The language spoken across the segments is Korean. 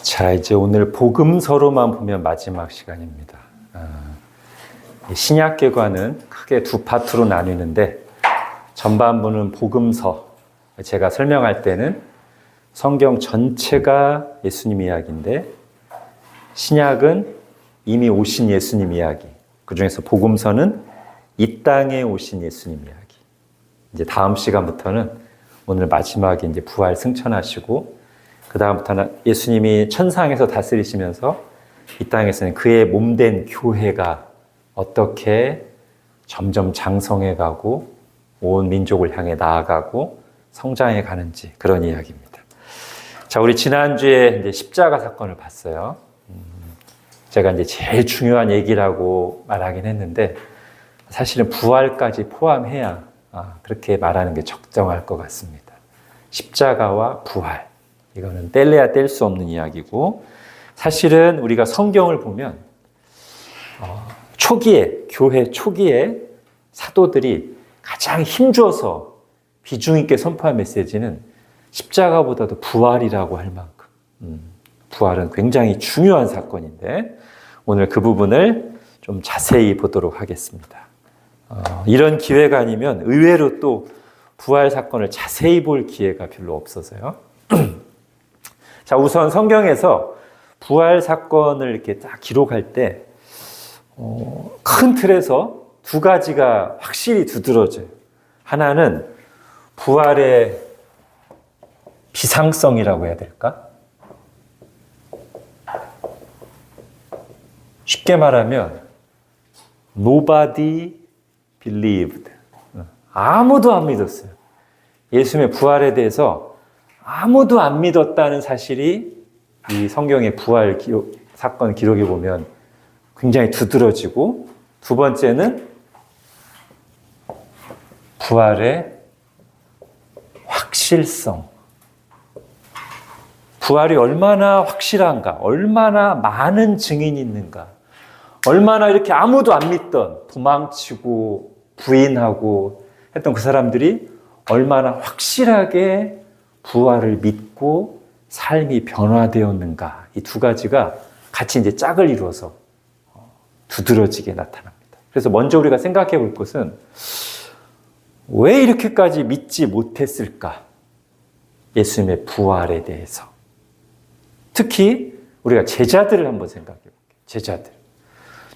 자, 이제 오늘 복음서로만 보면 마지막 시간입니다. 신약계과는 크게 두 파트로 나뉘는데 전반부는 복음서, 제가 설명할 때는 성경 전체가 예수님 이야기인데 신약은 이미 오신 예수님 이야기, 그 중에서 복음서는 이 땅에 오신 예수님 이야기. 이제 다음 시간부터는 오늘 마지막에 이제 부활 승천하시고 그 다음부터는 예수님이 천상에서 다스리시면서 이 땅에서는 그의 몸된 교회가 어떻게 점점 장성해 가고 온 민족을 향해 나아가고 성장해 가는지 그런 이야기입니다. 자, 우리 지난주에 이제 십자가 사건을 봤어요. 제가 이제 제일 중요한 얘기라고 말하긴 했는데 사실은 부활까지 포함해야 그렇게 말하는 게 적정할 것 같습니다. 십자가와 부활. 이거는 뗄래야 뗄 수 없는 이야기고 사실은 우리가 성경을 보면 초기에 교회 초기에 사도들이 가장 힘줘서 비중 있게 선포한 메시지는 십자가보다도 부활이라고 할 만큼 부활은 굉장히 중요한 사건인데 오늘 그 부분을 좀 자세히 보도록 하겠습니다. 이런 기회가 아니면 의외로 또 부활 사건을 자세히 볼 기회가 별로 없어서요. 자, 우선 성경에서 부활 사건을 이렇게 딱 기록할 때, 큰 틀에서 두 가지가 확실히 두드러져요. 하나는 부활의 비상성이라고 해야 될까? 쉽게 말하면, nobody believed. 아무도 안 믿었어요. 예수님의 부활에 대해서 아무도 안 믿었다는 사실이 이 성경의 부활 사건 기록에 보면 굉장히 두드러지고 두 번째는 부활의 확실성. 부활이 얼마나 확실한가, 얼마나 많은 증인이 있는가, 얼마나 이렇게 아무도 안 믿던 도망치고 부인하고 했던 그 사람들이 얼마나 확실하게 부활을 믿고 삶이 변화되었는가. 이 두 가지가 같이 이제 짝을 이루어서 두드러지게 나타납니다. 그래서 먼저 우리가 생각해 볼 것은 왜 이렇게까지 믿지 못했을까? 예수님의 부활에 대해서. 특히 우리가 제자들을 한번 생각해 볼게요.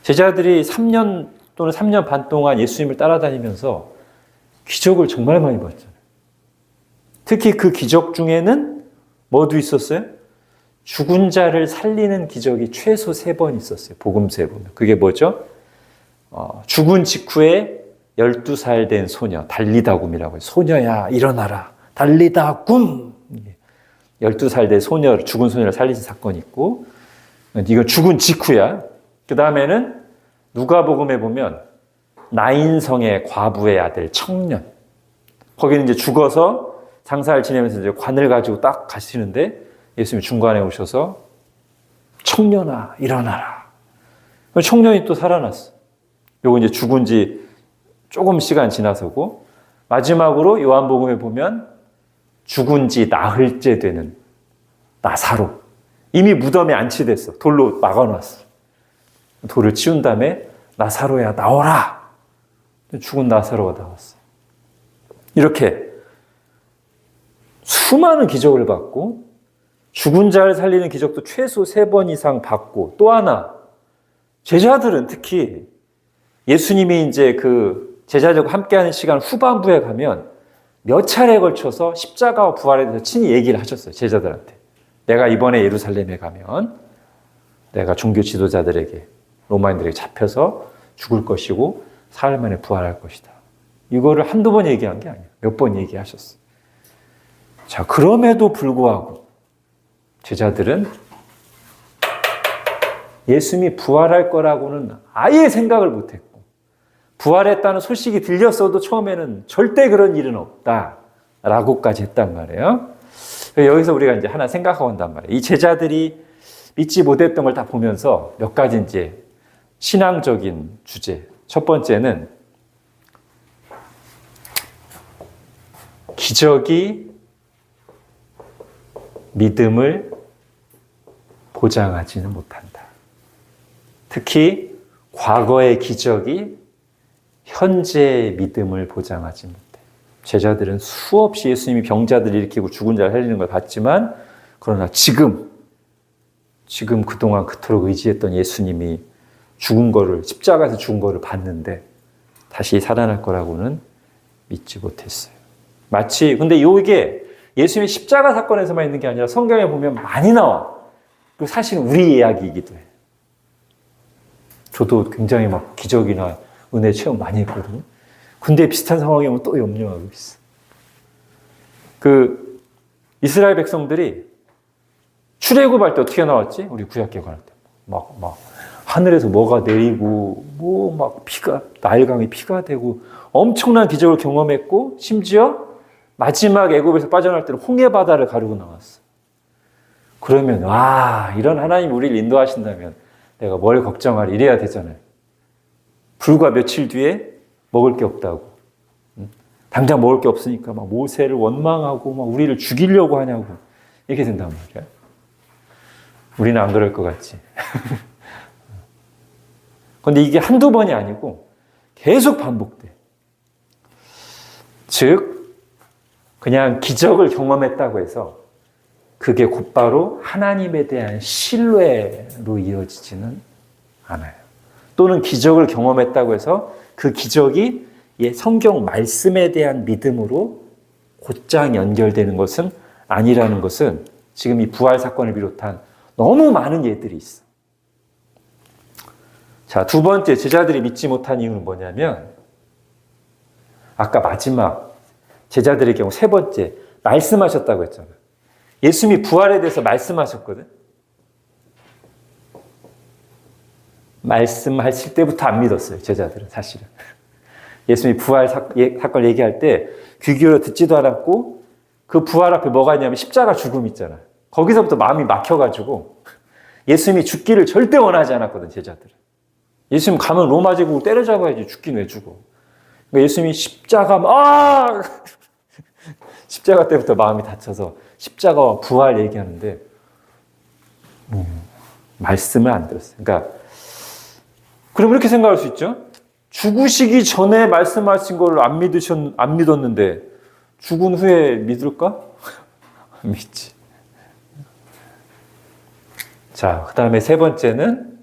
제자들이 3년 또는 3년 반 동안 예수님을 따라다니면서 기적을 정말 많이 봤잖아요. 특히 그 기적 중에는 뭐도 있었어요? 죽은 자를 살리는 기적이 최소 3번 있었어요. 복음서에 보면. 그게 뭐죠? 죽은 직후에 12살 된 소녀, 달리다굼이라고 해요. 소녀야 일어나라. 달리다굼. 12살 된 소녀, 죽은 소녀를 살리신 사건이 있고 이건 죽은 직후야. 그 다음에는 누가복음에 보면 나인성의 과부의 아들 청년. 거기는 이제 죽어서 장사를 지내면서 이제 관을 가지고 딱 가시는데 예수님이 중간에 오셔서 청년아 일어나라. 청년이 또 살아났어. 요거 이제 죽은 지 조금 시간 지나서고 마지막으로 요한복음에 보면 죽은 지 나흘째 되는 나사로. 이미 무덤에 안치됐어. 돌로 막아놨어. 돌을 치운 다음에 나사로야 나오라. 죽은 나사로가 나왔어. 이렇게 수많은 기적을 받고 죽은 자를 살리는 기적도 최소 3번 이상 받고 또 하나 제자들은 특히 예수님이 이제 그 제자들과 함께하는 시간 후반부에 가면 몇 차례에 걸쳐서 십자가와 부활에 대해서 친히 얘기를 하셨어요. 제자들한테. 내가 이번에 예루살렘에 가면 내가 종교 지도자들에게 로마인들에게 잡혀서 죽을 것이고 사흘 만에 부활할 것이다. 이거를 한두 번 얘기한 게 아니에요. 몇 번 얘기하셨어요. 자, 그럼에도 불구하고 제자들은 예수님이 부활할 거라고는 아예 생각을 못했고 부활했다는 소식이 들렸어도 처음에는 절대 그런 일은 없다라고까지 했단 말이에요. 여기서 우리가 이제 하나 생각하고 한단 말이에요. 이 제자들이 믿지 못했던 걸 다 보면서 몇 가지 이제 신앙적인 주제. 첫 번째는 기적이 믿음을 보장하지는 못한다. 특히 과거의 기적이 현재의 믿음을 보장하지 못해. 제자들은 수없이 예수님이 병자들을 일으키고 죽은 자를 살리는 걸 봤지만, 그러나 지금 그동안 그토록 의지했던 예수님이 죽은 거를, 십자가에서 죽은 거를 봤는데 다시 살아날 거라고는 믿지 못했어요. 마치, 근데 이게 예수님의 십자가 사건에서만 있는 게 아니라 성경에 보면 많이 나와. 그리고 사실은 우리 이야기이기도 해. 저도 굉장히 막 기적이나 은혜 체험 많이 했거든요. 근데 비슷한 상황이 오면 또 염려하고 있어. 이스라엘 백성들이 출애굽할 때 어떻게 나왔지? 우리 구약기에 관할 때. 막 하늘에서 뭐가 내리고, 나일강이 피가 되고, 엄청난 기적을 경험했고, 심지어 마지막 애굽에서 빠져나올 때는 홍해 바다를 가르고 나왔어. 그러면, 이런 하나님이 우리를 인도하신다면 내가 뭘 걱정하리 이래야 되잖아요. 불과 며칠 뒤에 먹을 게 없다고. 당장 먹을 게 없으니까 막 모세를 원망하고 막 우리를 죽이려고 하냐고. 이렇게 된단 말이야. 우리는 안 그럴 것 같지. 그런데 이게 한두 번이 아니고 계속 반복돼. 즉, 그냥 기적을 경험했다고 해서 그게 곧바로 하나님에 대한 신뢰로 이어지지는 않아요. 또는 기적을 경험했다고 해서 그 기적이 성경 말씀에 대한 믿음으로 곧장 연결되는 것은 아니라는 것은 지금 이 부활 사건을 비롯한 너무 많은 예들이 있어. 자, 두 번째, 제자들이 믿지 못한 이유는 뭐냐면, 아까 마지막 제자들의 경우 세 번째, 말씀하셨다고 했잖아요. 예수님이 부활에 대해서 말씀하셨거든. 말씀하실 때부터 안 믿었어요, 제자들은 사실은. 예수님이 부활 사건을 얘기할 때 귀 기울여 듣지도 않았고, 그 부활 앞에 뭐가 있냐면 십자가 죽음 있잖아요. 거기서부터 마음이 막혀가지고 예수님이 죽기를 절대 원하지 않았거든, 제자들은. 예수님 가면 로마 제국을 때려잡아야지, 죽긴 왜 죽어. 그러니까 예수님이 십자가 때부터 마음이 다쳐서 십자가와 부활 얘기하는데 말씀을 안 들었어요. 그러니까 그럼 이렇게 생각할 수 있죠. 죽으시기 전에 말씀하신 걸 안 믿었는데 죽은 후에 믿을까? 안 믿지. 자, 그 다음에 세 번째는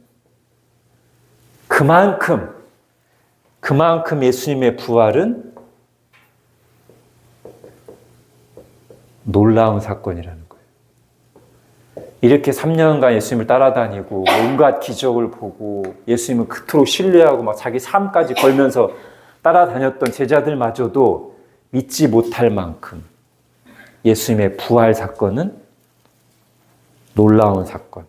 그만큼 예수님의 부활은 놀라운 사건이라는 거예요. 이렇게 3년간 예수님을 따라다니고 온갖 기적을 보고 예수님을 그토록 신뢰하고 막 자기 삶까지 걸면서 따라다녔던 제자들마저도 믿지 못할 만큼 예수님의 부활 사건은 놀라운 사건.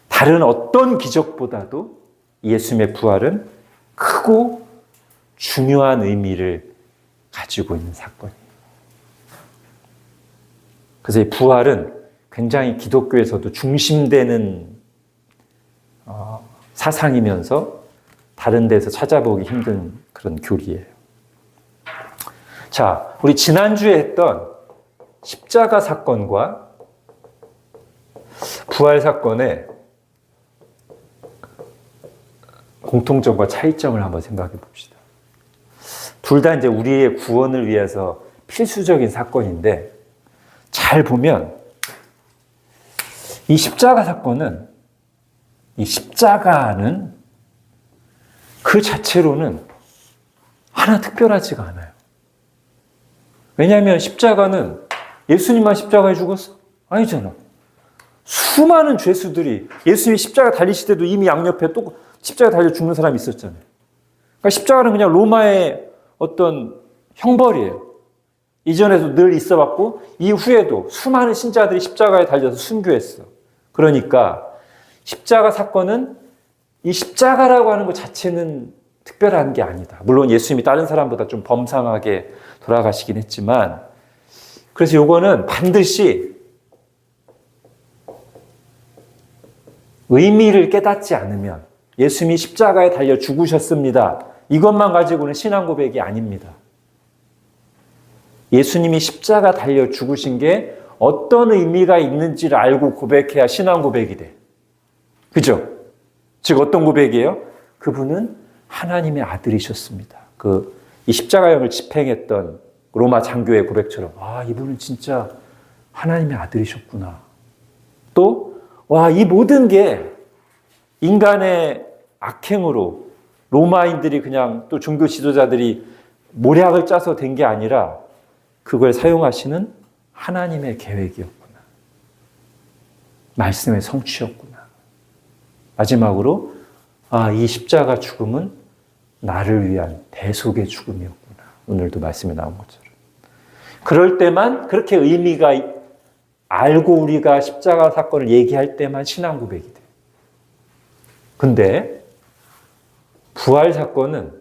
다른 어떤 기적보다도 예수님의 부활은 크고 중요한 의미를 가지고 있는 사건이에요. 그래서 이 부활은 굉장히 기독교에서도 중심되는 사상이면서 다른 데서 찾아보기 힘든 그런 교리예요. 자, 우리 지난주에 했던 십자가 사건과 부활 사건의 공통점과 차이점을 한번 생각해 봅시다. 둘 다 이제 우리의 구원을 위해서 필수적인 사건인데, 잘 보면 이 십자가는 그 자체로는 하나 특별하지가 않아요. 왜냐하면 십자가는 예수님만 십자가에 죽었어? 아니잖아. 수많은 죄수들이 예수님이 십자가 달리실 때도 이미 양옆에 또 십자가 달려 죽는 사람이 있었잖아요. 그러니까 십자가는 그냥 로마의 어떤 형벌이에요. 이전에도 늘 있어왔고 이후에도 수많은 신자들이 십자가에 달려서 순교했어. 그러니까 십자가 사건은 이 십자가라고 하는 것 자체는 특별한 게 아니다. 물론 예수님이 다른 사람보다 좀 범상하게 돌아가시긴 했지만, 그래서 이거는 반드시 의미를 깨닫지 않으면, 예수님이 십자가에 달려 죽으셨습니다, 이것만 가지고는 신앙 고백이 아닙니다. 예수님이 십자가 달려 죽으신 게 어떤 의미가 있는지를 알고 고백해야 신앙 고백이 돼. 그죠? 즉 어떤 고백이에요? 그분은 하나님의 아들이셨습니다. 이 십자가형을 집행했던 로마 장교의 고백처럼 이분은 진짜 하나님의 아들이셨구나. 또 이 모든 게 인간의 악행으로 로마인들이 그냥 또 종교 지도자들이 모략을 짜서 된 게 아니라 그걸 사용하시는 하나님의 계획이었구나. 말씀의 성취였구나. 마지막으로 이 십자가 죽음은 나를 위한 대속의 죽음이었구나. 오늘도 말씀에 나온 것처럼. 그럴 때만 그렇게 의미가 알고 우리가 십자가 사건을 얘기할 때만 신앙 고백이 돼요. 근데 부활 사건은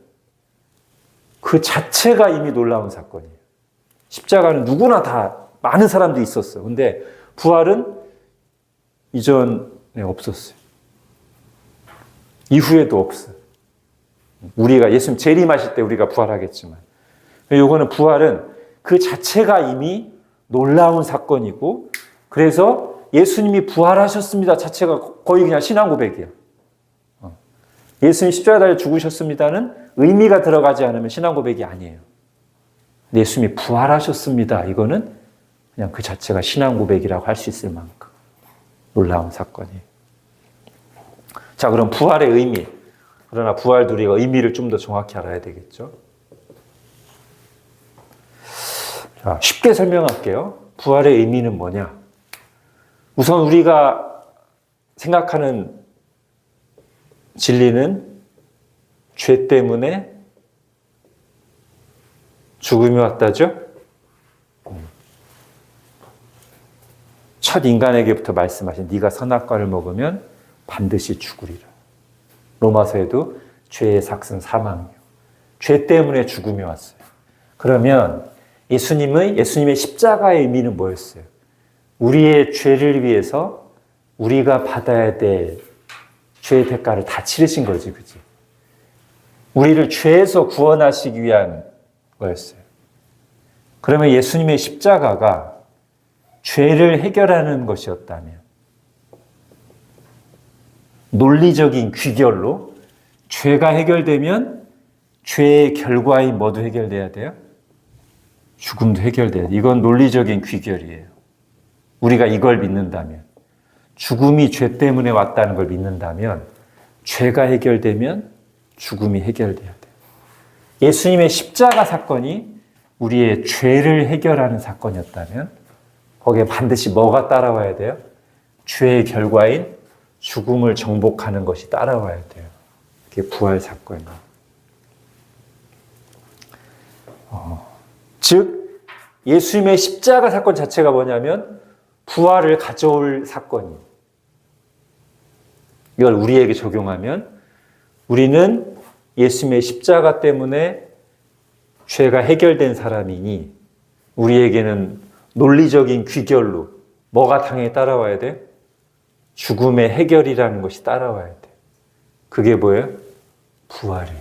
그 자체가 이미 놀라운 사건이에요. 십자가는 누구나 다 많은 사람도 있었어요. 근데 부활은 이전에 없었어요. 이후에도 없어요. 우리가 예수님 재림하실 때 우리가 부활하겠지만 이거는 부활은 그 자체가 이미 놀라운 사건이고 그래서 예수님이 부활하셨습니다 자체가 거의 그냥 신앙 고백이에요. 예수님 십자가에 달려 죽으셨습니다는 의미가 들어가지 않으면 신앙 고백이 아니에요. 예수님이 부활하셨습니다. 이거는 그냥 그 자체가 신앙 고백이라고 할 수 있을 만큼 놀라운 사건이에요. 자, 그럼 부활의 의미. 그러나 부활도 우리가 의미를 좀 더 정확히 알아야 되겠죠. 자, 쉽게 설명할게요. 부활의 의미는 뭐냐? 우선 우리가 생각하는 진리는 죄 때문에 죽음이 왔다죠? 첫 인간에게부터 말씀하신 네가 선악과를 먹으면 반드시 죽으리라. 로마서에도 죄의 삭은 사망이요. 죄 때문에 죽음이 왔어요. 그러면 예수님의 십자가의 의미는 뭐였어요? 우리의 죄를 위해서 우리가 받아야 될 죄의 대가를 다 치르신 거지, 그치? 우리를 죄에서 구원하시기 위한 거였어요. 그러면 예수님의 십자가가 죄를 해결하는 것이었다면 논리적인 귀결로 죄가 해결되면 죄의 결과인 뭐도 해결돼야 돼요? 죽음도 해결돼야 돼요. 이건 논리적인 귀결이에요. 우리가 이걸 믿는다면 죽음이 죄 때문에 왔다는 걸 믿는다면 죄가 해결되면 죽음이 해결돼야 돼요. 예수님의 십자가 사건이 우리의 죄를 해결하는 사건이었다면 거기에 반드시 뭐가 따라와야 돼요? 죄의 결과인 죽음을 정복하는 것이 따라와야 돼요. 그게 부활 사건이에요. 즉 예수님의 십자가 사건 자체가 뭐냐면 부활을 가져올 사건이에요. 이걸 우리에게 적용하면 우리는 예수님의 십자가 때문에 죄가 해결된 사람이니 우리에게는 논리적인 귀결로 뭐가 당연히 따라와야 돼? 죽음의 해결이라는 것이 따라와야 돼. 그게 뭐예요? 부활이에요.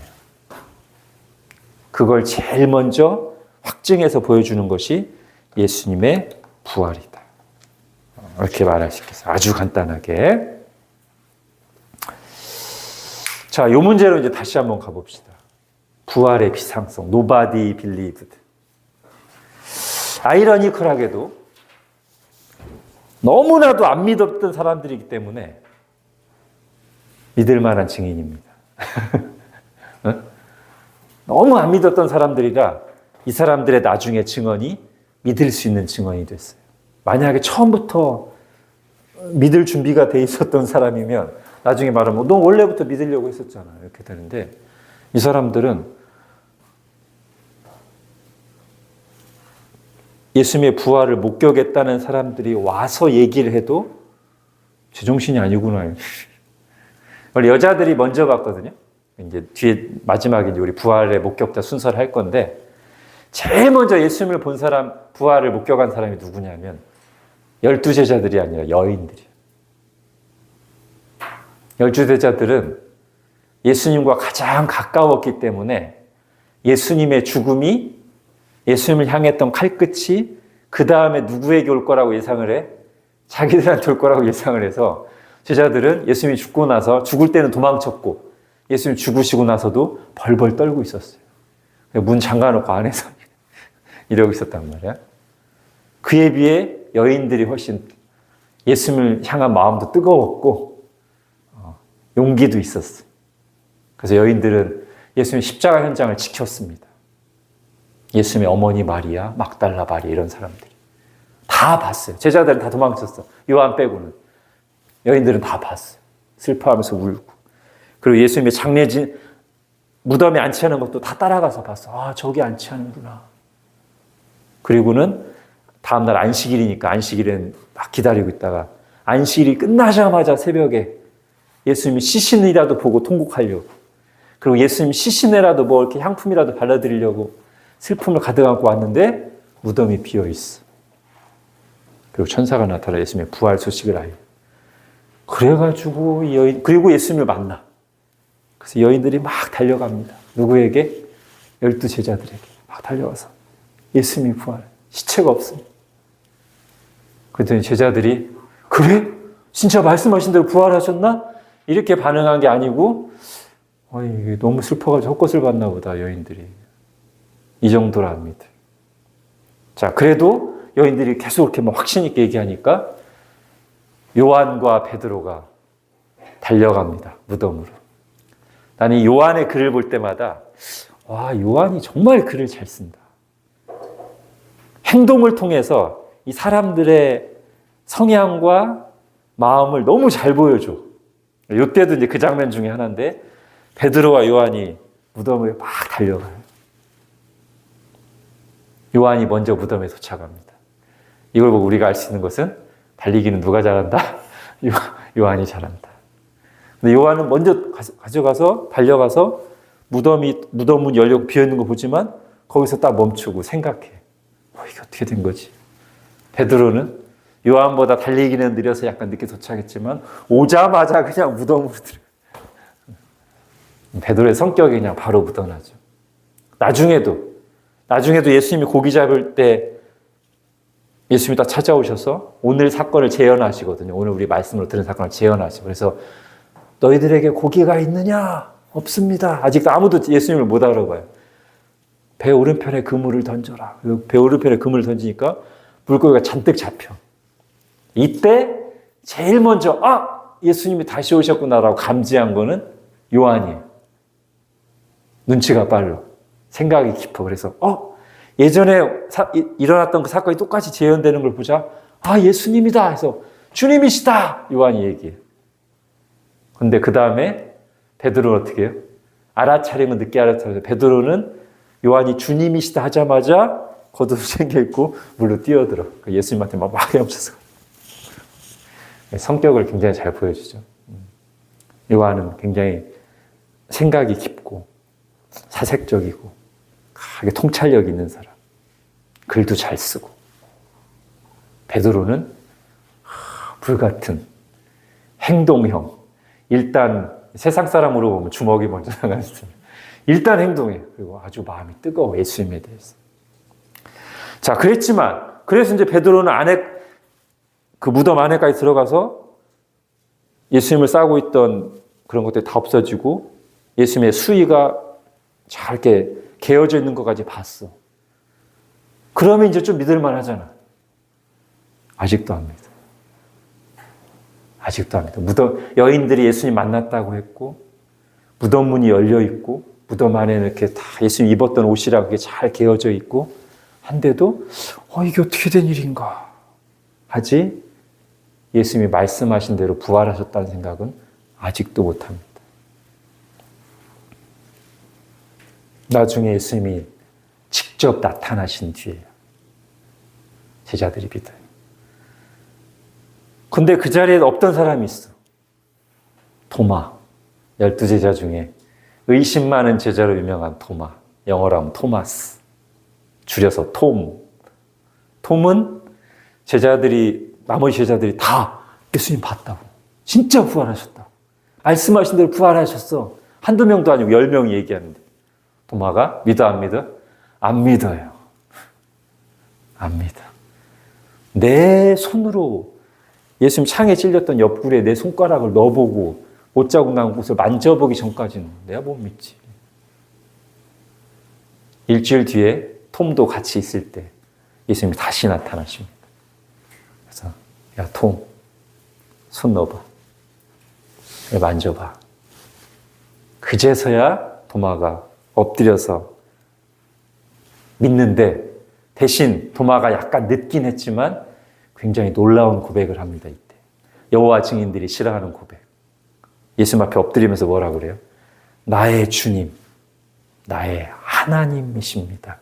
그걸 제일 먼저 확증해서 보여주는 것이 예수님의 부활이다. 이렇게 말할 수 있겠어요. 아주 간단하게. 자, 이 문제로 이제 다시 한번 가봅시다. 부활의 비상성. Nobody believed. 아이러니컬하게도 너무나도 안 믿었던 사람들이기 때문에 믿을 만한 증인입니다. 너무 안 믿었던 사람들이라 이 사람들의 나중에 증언이 믿을 수 있는 증언이 됐어요. 만약에 처음부터 믿을 준비가 돼 있었던 사람이면 나중에 말하면 너 원래부터 믿으려고 했었잖아 이렇게 되는데 이 사람들은 예수님의 부활을 목격했다는 사람들이 와서 얘기를 해도 제정신이 아니구나. 원래 여자들이 먼저 갔거든요. 이제 뒤에 마지막에 이제 우리 부활의 목격자 순서를 할 건데 제일 먼저 예수님을 본 사람, 부활을 목격한 사람이 누구냐면 12제자들이 아니라 여인들이에요. 12제자들은 예수님과 가장 가까웠기 때문에 예수님의 죽음이 예수님을 향했던 칼끝이 그 다음에 누구에게 올 거라고 예상을 해? 자기들한테 올 거라고 예상을 해서 제자들은 예수님이 죽고 나서 죽을 때는 도망쳤고 예수님 죽으시고 나서도 벌벌 떨고 있었어요. 문 잠가놓고 안에서 이러고 있었단 말이야. 그에 비해 여인들이 훨씬 예수님을 향한 마음도 뜨거웠고 용기도 있었어. 그래서 여인들은 예수님 십자가 현장을 지켰습니다. 예수님의 어머니 마리아, 막달라 마리아 이런 사람들이 다 봤어요. 제자들은 다 도망쳤어. 요한 빼고는. 여인들은 다 봤어요. 슬퍼하면서 울고. 그리고 예수님의 장례진 무덤에 안치하는 것도 다 따라가서 봤어. 아, 저기 안치하는구나. 그리고는 다음날 안식일이니까 안식일은 막 기다리고 있다가 안식일이 끝나자마자 새벽에 예수님이 시신이라도 보고 통곡하려고, 그리고 예수님이 시신에라도 뭐 이렇게 향품이라도 발라드리려고 슬픔을 가득 안고 왔는데 무덤이 비어 있어. 그리고 천사가 나타나 예수님의 부활 소식을 알려. 그래가지고 이 여인, 그리고 예수님을 만나. 그래서 여인들이 막 달려갑니다. 누구에게? 12 제자들에게 막 달려와서 예수님이 부활, 시체가 없습니다. 그랬더니 제자들이 그래? 진짜 말씀하신 대로 부활하셨나? 이렇게 반응한 게 아니고 너무 슬퍼가지고 헛것을 봤나 보다 여인들이. 이 정도라 합니다. 자, 그래도 여인들이 계속 이렇게 막 확신 있게 얘기하니까 요한과 베드로가 달려갑니다. 무덤으로. 나는 이 요한의 글을 볼 때마다 와, 요한이 정말 글을 잘 쓴다. 행동을 통해서 이 사람들의 성향과 마음을 너무 잘 보여줘. 이때도 이제 그 장면 중에 하나인데 베드로와 요한이 무덤에 막 달려가요. 요한이 먼저 무덤에 도착합니다. 이걸 보고 우리가 알 수 있는 것은 달리기는 누가 잘한다? 요한이 잘한다. 근데 요한은 먼저 가져가서 달려가서 무덤 문 열려고 비어있는 거 보지만 거기서 딱 멈추고 생각해. 이게 어떻게 된 거지? 베드로는 요한보다 달리기는 느려서 약간 늦게 도착했지만 오자마자 그냥 무덤으로 들어. 베드로의 성격이 그냥 바로 묻어나죠. 나중에도 예수님이 고기 잡을 때 예수님이 딱 찾아오셔서 오늘 사건을 재현하시거든요. 오늘 우리 말씀으로 들은 사건을 재현하시고, 그래서 너희들에게 고기가 있느냐? 없습니다. 아직도 아무도 예수님을 못 알아봐요. 배 오른편에 그물을 던져라. 배 오른편에 그물을 던지니까 물고기가 잔뜩 잡혀. 이때 제일 먼저 예수님이 다시 오셨구나라고 감지한 거는 요한이에요. 눈치가 빨라. 생각이 깊어. 그래서 예전에 일어났던 그 사건이 똑같이 재현되는 걸 보자. 예수님이다 해서 주님이시다 요한이 얘기해. 근데 그 다음에 베드로는 어떻게 해요? 알아차리면 늦게 알아차려서 베드로는 요한이 주님이시다 하자마자 겉옷을 챙겨입고 물로 뛰어들어. 예수님한테 막 헤엄쳐서. 성격을 굉장히 잘 보여주죠. 요한은 굉장히 생각이 깊고 사색적이고 강하게 통찰력 있는 사람. 글도 잘 쓰고. 베드로는 불같은 행동형. 일단 세상 사람으로 보면 주먹이 먼저 나가는 사람. 일단 행동해. 그리고 아주 마음이 뜨거워. 예수님에 대해서. 자, 그래서 이제 베드로는 그 무덤 안에까지 들어가서 예수님을 싸고 있던 그런 것들이 다 없어지고 예수님의 수의가 잘 이렇게 개어져 있는 것까지 봤어. 그러면 이제 좀 믿을만 하잖아. 아직도 안 믿어. 아직도 안 믿어. 여인들이 예수님 만났다고 했고 무덤 문이 열려 있고 무덤 안에는 이렇게 다 예수님 입었던 옷이라 그게 잘 개어져 있고 한데도 이게 어떻게 된 일인가 하지 예수님이 말씀하신 대로 부활하셨다는 생각은 아직도 못합니다. 나중에 예수님이 직접 나타나신 뒤에 제자들이 믿어요. 근데 그 자리에 없던 사람이 있어. 도마. 12제자 중에 의심 많은 제자로 유명한 도마. 영어로 하면 토마스. 줄여서 톰. 톰은 나머지 제자들이 다 예수님 봤다고. 진짜 부활하셨다고. 말씀하신 대로 부활하셨어. 한두 명도 아니고 10명이 얘기하는데. 도마가 믿어 안 믿어? 안 믿어요. 안 믿어. 내 손으로 예수님 창에 찔렸던 옆구리에 내 손가락을 넣어보고 못자국 난 곳을 만져보기 전까지는 내가 못 믿지. 일주일 뒤에 톰도 같이 있을 때 예수님이 다시 나타나십니다. 그래서 야, 톰, 손 넣어봐. 만져봐. 그제서야 도마가 엎드려서 믿는데, 대신 도마가 약간 늦긴 했지만 굉장히 놀라운 고백을 합니다. 이때 여호와 증인들이 싫어하는 고백. 예수님 앞에 엎드리면서 뭐라 그래요? 나의 주님, 나의 하나님이십니다.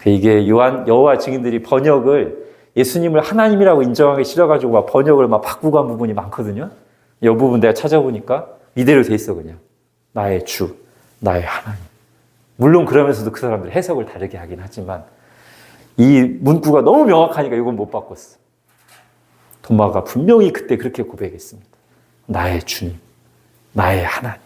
이게 여호와 증인들이 번역을 예수님을 하나님이라고 인정하기 싫어가지고 막 번역을 막 바꾸고 한 부분이 많거든요. 이 부분 내가 찾아보니까 이대로 돼 있어. 그냥 나의 주, 나의 하나님. 물론 그러면서도 그 사람들 해석을 다르게 하긴 하지만 이 문구가 너무 명확하니까 이건 못 바꿨어. 도마가 분명히 그때 그렇게 고백했습니다. 나의 주님, 나의 하나님.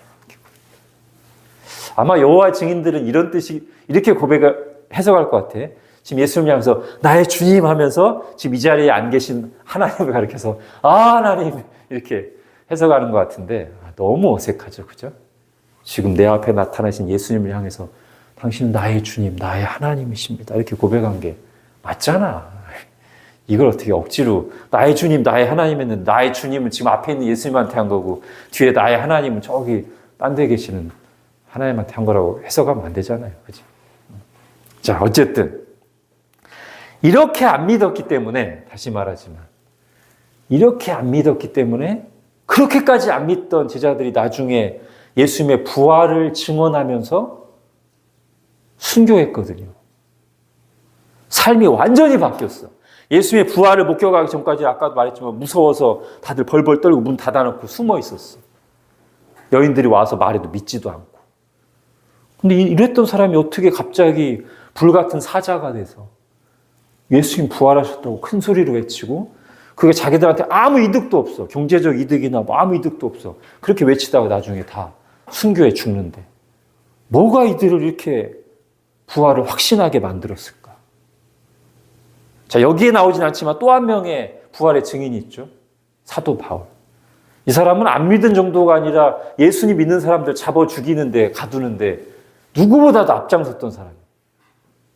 아마 여호와 증인들은 이런 뜻이 이렇게 고백을 해석할 것 같아. 지금 예수님을 향해서 나의 주님 하면서 지금 이 자리에 안 계신 하나님을 가리켜서 하나님 이렇게 해석하는 것 같은데 너무 어색하죠. 그죠? 지금 내 앞에 나타나신 예수님을 향해서 당신은 나의 주님, 나의 하나님이십니다. 이렇게 고백한 게 맞잖아. 이걸 어떻게 억지로 나의 주님, 나의 하나님 했는데 나의 주님은 지금 앞에 있는 예수님한테 한 거고 뒤에 나의 하나님은 저기 딴 데 계시는 하나님한테 한 거라고 해석하면 안 되잖아요. 그죠? 자, 어쨌든 이렇게 안 믿었기 때문에, 다시 말하지만 이렇게 안 믿었기 때문에 그렇게까지 안 믿던 제자들이 나중에 예수님의 부활을 증언하면서 순교했거든요. 삶이 완전히 바뀌었어. 예수님의 부활을 목격하기 전까지 아까도 말했지만 무서워서 다들 벌벌 떨고 문 닫아놓고 숨어 있었어. 여인들이 와서 말해도 믿지도 않고. 근데 이랬던 사람이 어떻게 갑자기 불같은 사자가 돼서 예수님 부활하셨다고 큰 소리로 외치고, 그게 자기들한테 아무 이득도 없어. 경제적 이득이나 뭐 아무 이득도 없어. 그렇게 외치다가 나중에 다 순교해 죽는데 뭐가 이들을 이렇게 부활을 확신하게 만들었을까? 자, 여기에 나오진 않지만 또 한 명의 부활의 증인이 있죠. 사도 바울. 이 사람은 안 믿은 정도가 아니라 예수님 믿는 사람들 잡아 죽이는데, 가두는데 누구보다도 앞장섰던 사람이에요.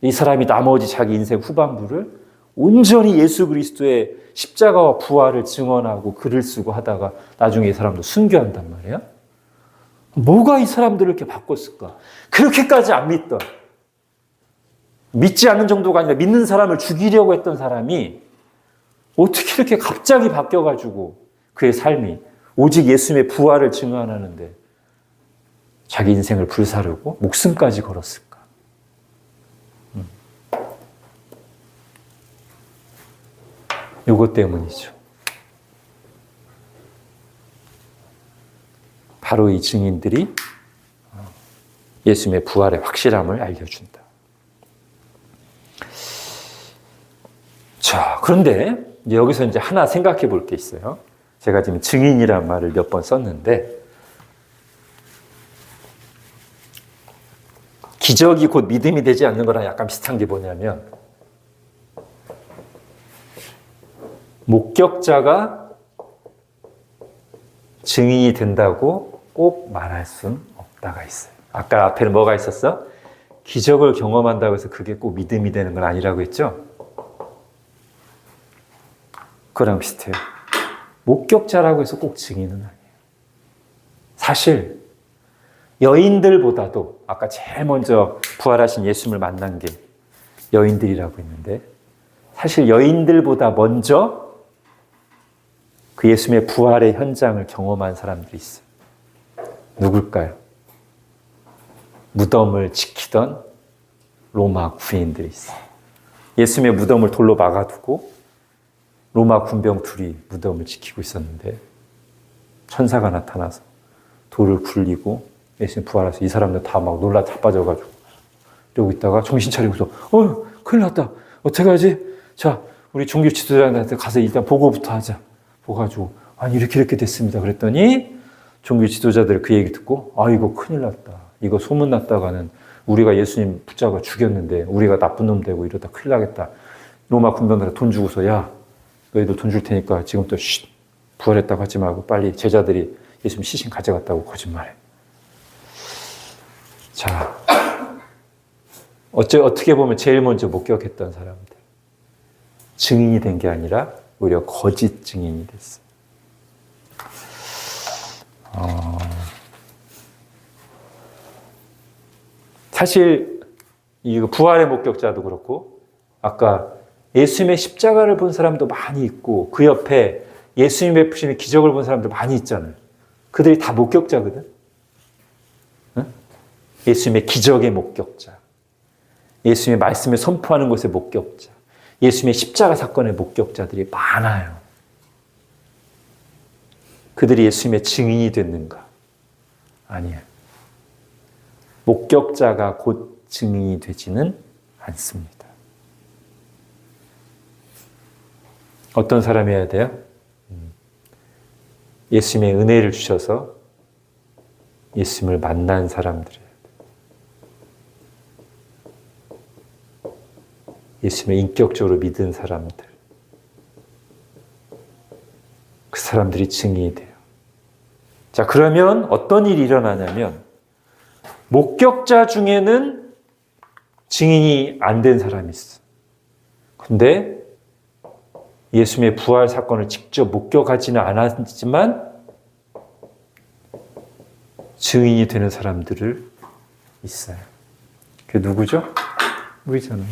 이 사람이 나머지 자기 인생 후반부를 온전히 예수 그리스도의 십자가와 부활을 증언하고 글을 쓰고 하다가 나중에 이 사람도 순교한단 말이에요. 뭐가 이 사람들을 이렇게 바꿨을까? 그렇게까지 안 믿던, 믿지 않는 정도가 아니라 믿는 사람을 죽이려고 했던 사람이 어떻게 이렇게 갑자기 바뀌어가지고 그의 삶이 오직 예수님의 부활을 증언하는데 자기 인생을 불사르고 목숨까지 걸었을까? 이것 때문이죠. 바로 이 증인들이 예수님의 부활의 확실함을 알려준다. 자, 그런데 여기서 이제 하나 생각해 볼 게 있어요. 제가 지금 증인이란 말을 몇 번 썼는데, 기적이 곧 믿음이 되지 않는 거랑 약간 비슷한 게 뭐냐면, 목격자가 증인이 된다고 꼭 말할 수는 없다가 있어요. 아까 앞에는 뭐가 있었어? 기적을 경험한다고 해서 그게 꼭 믿음이 되는 건 아니라고 했죠? 그거랑 비슷해요. 목격자라고 해서 꼭 증인은 아니에요. 사실 여인들보다도 아까 제일 먼저 부활하신 예수님을 만난 게 여인들이라고 했는데, 사실 여인들보다 먼저 그 예수님의 부활의 현장을 경험한 사람들이 있어요. 누굴까요? 무덤을 지키던 로마 군인들이 있어요. 예수님의 무덤을 돌로 막아두고 로마 군병 둘이 무덤을 지키고 있었는데 천사가 나타나서 돌을 굴리고 예수님 부활해서 이 사람들 다 막 놀라 자빠져가지고 이러고 있다가 정신 차리고서 큰일 났다. 어떻게 하지? 자, 우리 종교 지도자한테 가서 일단 보고부터 하자. 보가지고 아니 이렇게 됐습니다. 그랬더니 종교 지도자들 그 얘기 듣고 이거 큰일 났다. 이거 소문 났다가는 우리가 예수님 붙잡아 죽였는데 우리가 나쁜 놈 되고 이러다 큰일 나겠다. 로마 군병들한테 돈 주고서 야, 너희들 돈 줄 테니까 지금부터 부활했다고 하지 말고 빨리 제자들이 예수님 시신 가져갔다고 거짓말해. 자, 어떻게 보면 제일 먼저 목격했던 사람들. 증인이 된 게 아니라 오히려 거짓 증인이 됐어요. 사실 이 부활의 목격자도 그렇고 아까 예수님의 십자가를 본 사람도 많이 있고 그 옆에 예수님 베푸심의 기적을 본 사람도 많이 있잖아요. 그들이 다 목격자거든. 응? 예수님의 기적의 목격자, 예수님의 말씀을 선포하는 것의 목격자, 예수님의 십자가 사건의 목격자들이 많아요. 그들이 예수님의 증인이 됐는가? 아니에요. 목격자가 곧 증인이 되지는 않습니다. 어떤 사람이어야 돼요? 예수님의 은혜를 주셔서 예수님을 만난 사람들이에요. 예수님을 인격적으로 믿은 사람들. 그 사람들이 증인이 돼요. 자, 그러면 어떤 일이 일어나냐면 목격자 중에는 증인이 안 된 사람이 있어. 근데 예수님의 부활 사건을 직접 목격하지는 않았지만 증인이 되는 사람들을 있어요. 그게 누구죠? 우리잖아요.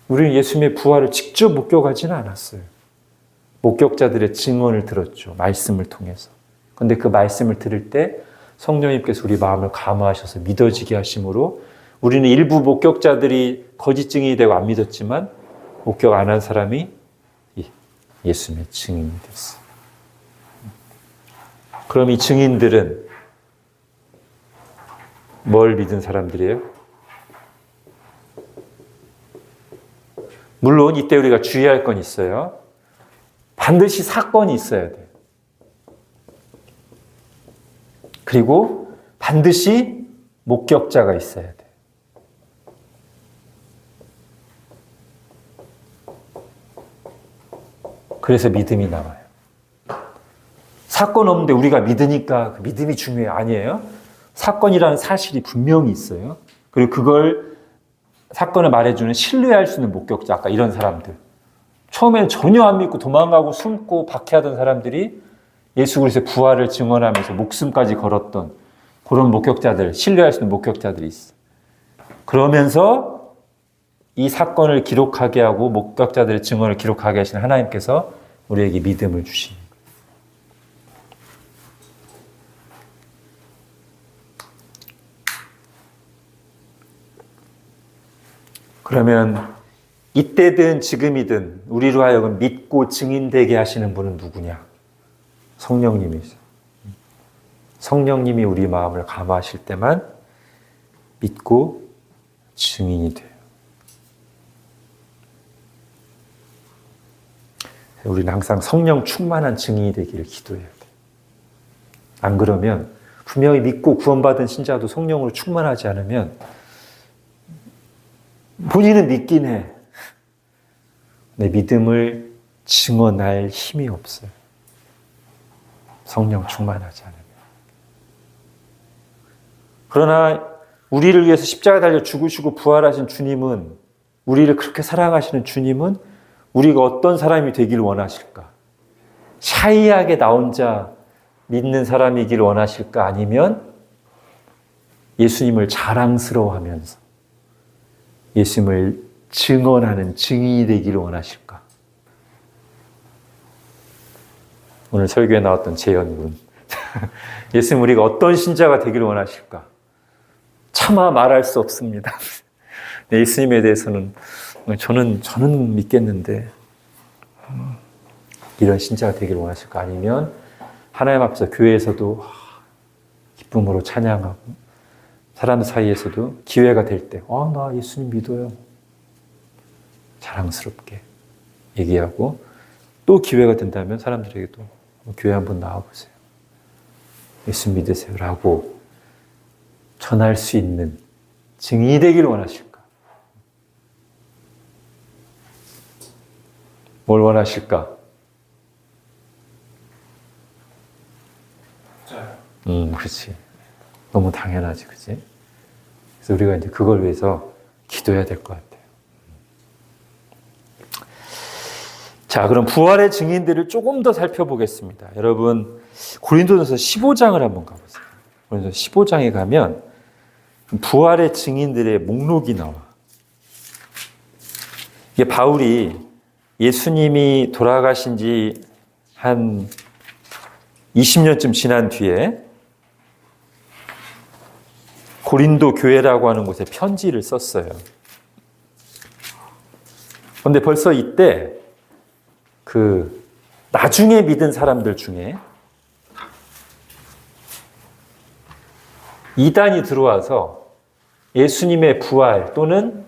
우리는 예수님의 부활을 직접 목격하지는 않았어요. 목격자들의 증언을 들었죠. 말씀을 통해서. 그런데 그 말씀을 들을 때 성령님께서 우리 마음을 감화하셔서 믿어지게 하심으로 우리는 일부 목격자들이 거짓 증인이 되고 안 믿었지만 목격 안 한 사람이 예수님의 증인이 됐어요. 그럼 이 증인들은 뭘 믿은 사람들이에요? 물론 이때 우리가 주의할 건 있어요. 반드시 사건이 있어야 돼요. 그리고 반드시 목격자가 있어야 돼요. 그래서 믿음이 나와요. 사건 없는데 우리가 믿으니까 그 믿음이 중요해요. 아니에요. 사건이라는 사실이 분명히 있어요. 그리고 그걸 사건을 말해주는 신뢰할 수 있는 목격자, 아까 이런 사람들. 처음엔 전혀 안 믿고 도망가고 숨고 박해하던 사람들이 예수 그리스도의 부활을 증언하면서 목숨까지 걸었던 그런 목격자들, 신뢰할 수 있는 목격자들이 있어요. 그러면서 이 사건을 기록하게 하고 목격자들의 증언을 기록하게 하시는 하나님께서 우리에게 믿음을 주십니다. 그러면 이때든 지금이든 우리로 하여금 믿고 증인되게 하시는 분은 누구냐? 성령님이죠. 성령님이 우리 마음을 감화하실 때만 믿고 증인이 돼요. 우리는 항상 성령 충만한 증인이 되기를 기도해야 돼요. 안 그러면 분명히 믿고 구원받은 신자도 성령으로 충만하지 않으면 본인은 믿긴 해. 내 믿음을 증언할 힘이 없어요. 성령 충만하지 않으면. 그러나 우리를 위해서 십자가 달려 죽으시고 부활하신 주님은, 우리를 그렇게 사랑하시는 주님은 우리가 어떤 사람이 되기를 원하실까? 샤이하게 나 혼자 믿는 사람이기를 원하실까? 아니면 예수님을 자랑스러워하면서 예수님을 증언하는 증인이 되기를 원하실까? 오늘 설교에 나왔던 재현군. 예수님 우리가 어떤 신자가 되기를 원하실까? 차마 말할 수 없습니다. 예수님에 대해서는 저는 믿겠는데 이런 신자가 되기를 원하실까? 아니면 하나님 앞에서 교회에서도 기쁨으로 찬양하고 사람들 사이에서도 기회가 될 때 나 예수님 믿어요. 자랑스럽게 얘기하고 또 기회가 된다면 사람들에게도 교회 한번 나와보세요. 예수님 믿으세요. 라고 전할 수 있는 증인이 되기를 원하실까? 뭘 원하실까? 그렇지. 너무 당연하지, 그치? 그래서 우리가 이제 그걸 위해서 기도해야 될 것 같아요. 자, 그럼 부활의 증인들을 조금 더 살펴보겠습니다. 여러분, 고린도전서 15장을 한번 가보세요. 고린도전서 15장에 가면 부활의 증인들의 목록이 나와. 이게 바울이 예수님이 돌아가신 지 한 20년쯤 지난 뒤에 고린도 교회라고 하는 곳에 편지를 썼어요. 그런데 벌써 이때 나중에 믿은 사람들 중에 이단이 들어와서 예수님의 부활 또는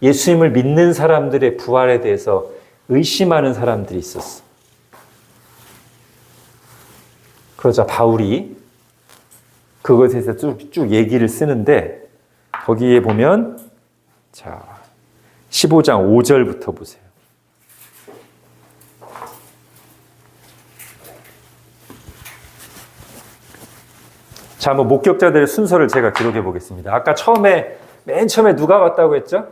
예수님을 믿는 사람들의 부활에 대해서 의심하는 사람들이 있었어. 그러자 바울이 그것에 대해서 쭉 얘기를 쓰는데 거기에 보면 자 15장 5절부터 보세요. 자, 한번 목격자들의 순서를 제가 기록해 보겠습니다. 아까 맨 처음에 누가 왔다고 했죠?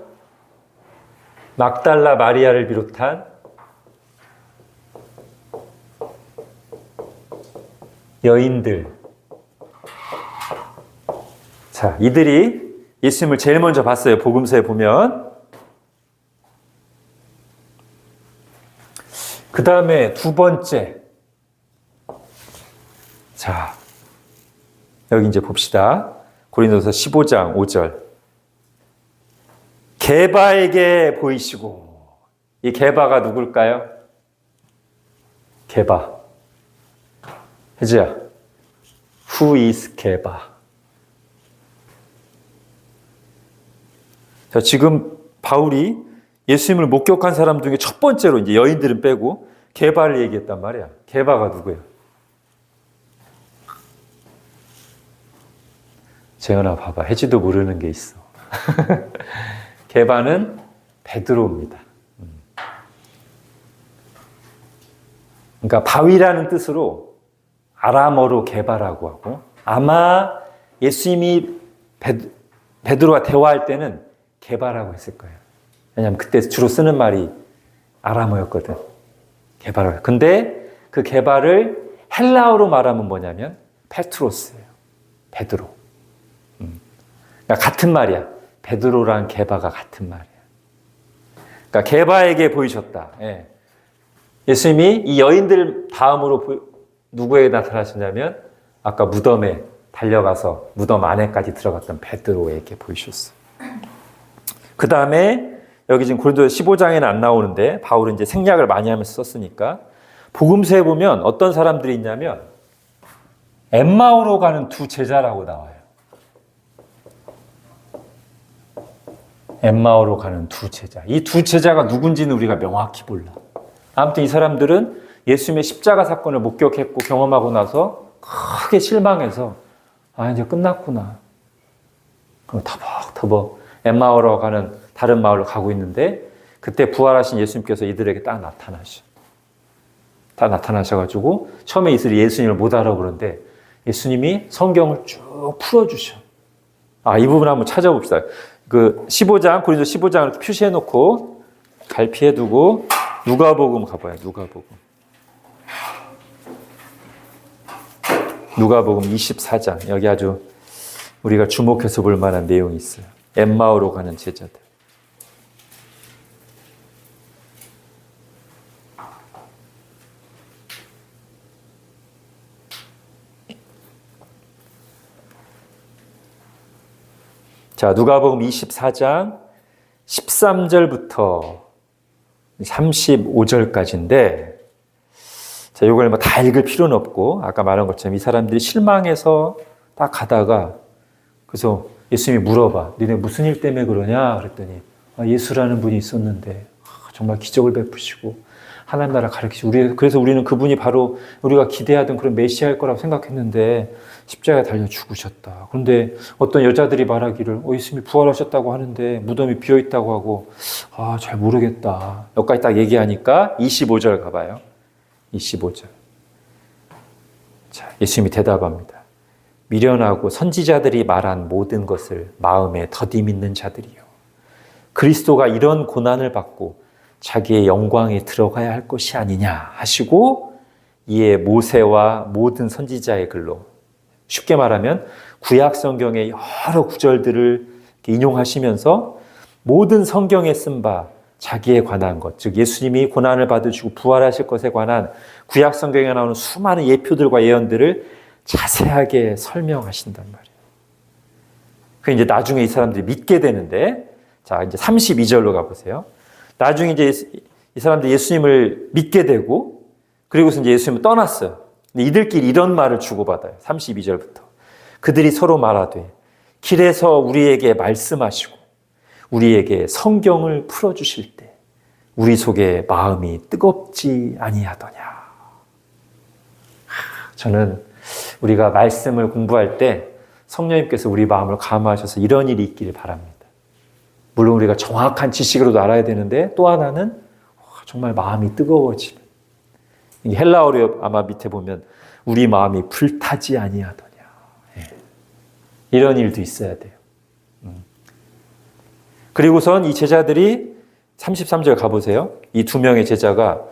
막달라 마리아를 비롯한 여인들. 자, 이들이 예수님을 제일 먼저 봤어요. 복음서에 보면. 그 다음에 두 번째. 자, 여기 이제 봅시다. 고린도서 15장 5절. 게바에게 보이시고. 이 게바가 누굴까요? 게바. 혜지야. Who is 게바? 자, 지금 바울이 예수님을 목격한 사람 중에 첫 번째로 이제 여인들은 빼고 게바를 얘기했단 말이야. 게바가 누구야? 재현아 봐봐. 혜지도 모르는 게 있어. 게바는 베드로입니다. 그러니까 바위라는 뜻으로 아람어로 게바라고 하고 아마 예수님이 베드로와 대화할 때는 게바라고 했을 거예요. 왜냐하면 그때 주로 쓰는 말이 아람어였거든. 게바라고. 근데 그 게바를 헬라어로 말하면 뭐냐면 페트로스예요. 베드로. 그러니까 같은 말이야. 베드로랑 게바가 같은 말이야. 그러니까 게바에게 보이셨다. 예. 예수님이 이 여인들 다음으로 누구에게 나타나셨냐면 아까 무덤에 달려가서 무덤 안에까지 들어갔던 베드로에게 보이셨어. 그 다음에 여기 지금 고린도 15장에는 안 나오는데 바울은 이제 생략을 많이 하면서 썼으니까 복음서에 보면 어떤 사람들이 있냐면 엠마오로 가는 두 제자라고 나와요. 엠마오로 가는 두 제자. 이 두 제자가 누군지는 우리가 명확히 몰라. 아무튼 이 사람들은 예수님의 십자가 사건을 목격했고 경험하고 나서 크게 실망해서 아 이제 끝났구나. 그럼 터벅터벅 엠마오로 가는 다른 마을로 가고 있는데 그때 부활하신 예수님께서 이들에게 딱 나타나셔가지고 처음에 이들이 예수님을 못 알아보는데 예수님이 성경을 쭉 풀어주셔. 아, 이 부분 한번 찾아봅시다. 그 15장, 고린도 15장을 이렇게 표시해놓고 갈피해두고 누가복음 가봐요. 누가복음 24장. 여기 아주 우리가 주목해서 볼 만한 내용이 있어요. 엠마오로 가는 제자들. 자, 누가복음 24장 13절부터 35절까지인데 자, 이걸 뭐 다 읽을 필요는 없고 아까 말한 것처럼 이 사람들이 실망해서 딱 가다가 그래서 예수님이 물어봐. 니네 무슨 일 때문에 그러냐? 그랬더니 아, 예수라는 분이 있었는데 정말 기적을 베푸시고 하나님 나라 가르치시고 그래서 우리는 그분이 바로 우리가 기대하던 그런 메시아일 거라고 생각했는데 십자가에 달려 죽으셨다. 그런데 어떤 여자들이 말하기를 예수님이 부활하셨다고 하는데 무덤이 비어있다고 하고 잘 모르겠다. 여기까지 딱 얘기하니까 25절 가봐요. 25절. 자, 예수님이 대답합니다. 미련하고 선지자들이 말한 모든 것을 마음에 더디 믿는 자들이요. 그리스도가 이런 고난을 받고 자기의 영광에 들어가야 할 것이 아니냐 하시고 이에 모세와 모든 선지자의 글로 쉽게 말하면 구약 성경의 여러 구절들을 인용하시면서 모든 성경에 쓴 바 자기에 관한 것, 즉 예수님이 고난을 받으시고 부활하실 것에 관한 구약 성경에 나오는 수많은 예표들과 예언들을 자세하게 설명하신단 말이에요. 그 이제 나중에 이 사람들이 믿게 되는데, 자 이제 32절로 가보세요. 나중에 이제 이 사람들이 예수님을 믿게 되고, 그리고서 이제 예수님을 떠났어요. 근데 이들끼리 이런 말을 주고받아요. 32절부터. 그들이 서로 말하되 길에서 우리에게 말씀하시고 우리에게 성경을 풀어주실 때 우리 속에 마음이 뜨겁지 아니하더냐. 저는 우리가 말씀을 공부할 때 성령님께서 우리 마음을 감화하셔서 이런 일이 있기를 바랍니다. 물론 우리가 정확한 지식으로도 알아야 되는데 또 하나는 정말 마음이 뜨거워지는, 헬라어로 아마 밑에 보면 우리 마음이 불타지 아니하더냐. 이런 일도 있어야 돼요. 그리고선 이 제자들이 33절 가보세요. 이 두 명의 제자가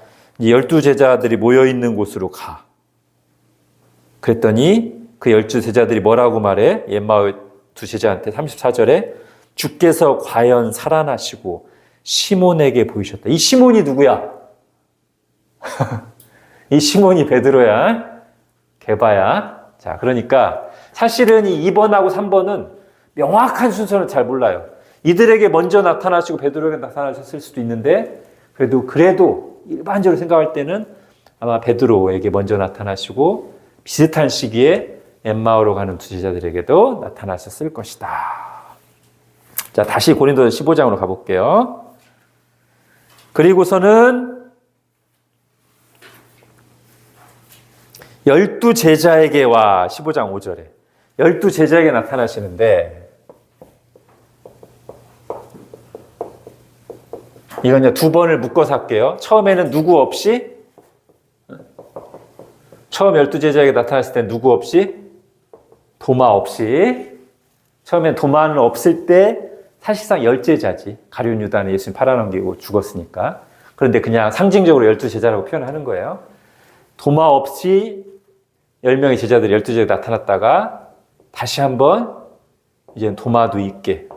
12제자들이 모여있는 곳으로 가. 그랬더니 그 12제자들이 뭐라고 말해? 엠마오 두 제자한테 34절에 주께서 과연 살아나시고 시몬에게 보이셨다. 이 시몬이 누구야? 이 시몬이 베드로야. 게바야. 자, 그러니까 사실은 이 2번하고 3번은 명확한 순서는 잘 몰라요. 이들에게 먼저 나타나시고 베드로에게 나타나셨을 수도 있는데 그래도 일반적으로 생각할 때는 아마 베드로에게 먼저 나타나시고 비슷한 시기에 엠마오로 가는 두 제자들에게도 나타나셨을 것이다. 자, 다시 고린도서 15장으로 가볼게요. 그리고서는 12제자에게 와 15장 5절에 12제자에게 나타나시는데 이건 이제 두 번을 묶어서 할게요. 처음에는 누구 없이, 처음 12제자에게 나타났을 때 누구 없이? 도마 없이. 처음엔 도마는 없을 때 사실상 10제자지. 가룟 유다는 예수님 팔아넘기고 죽었으니까. 그런데 그냥 상징적으로 12제자라고 표현하는 거예요. 도마 없이 10명의 제자들이 12제자에 나타났다가 다시 한번 이제 도마도 있게.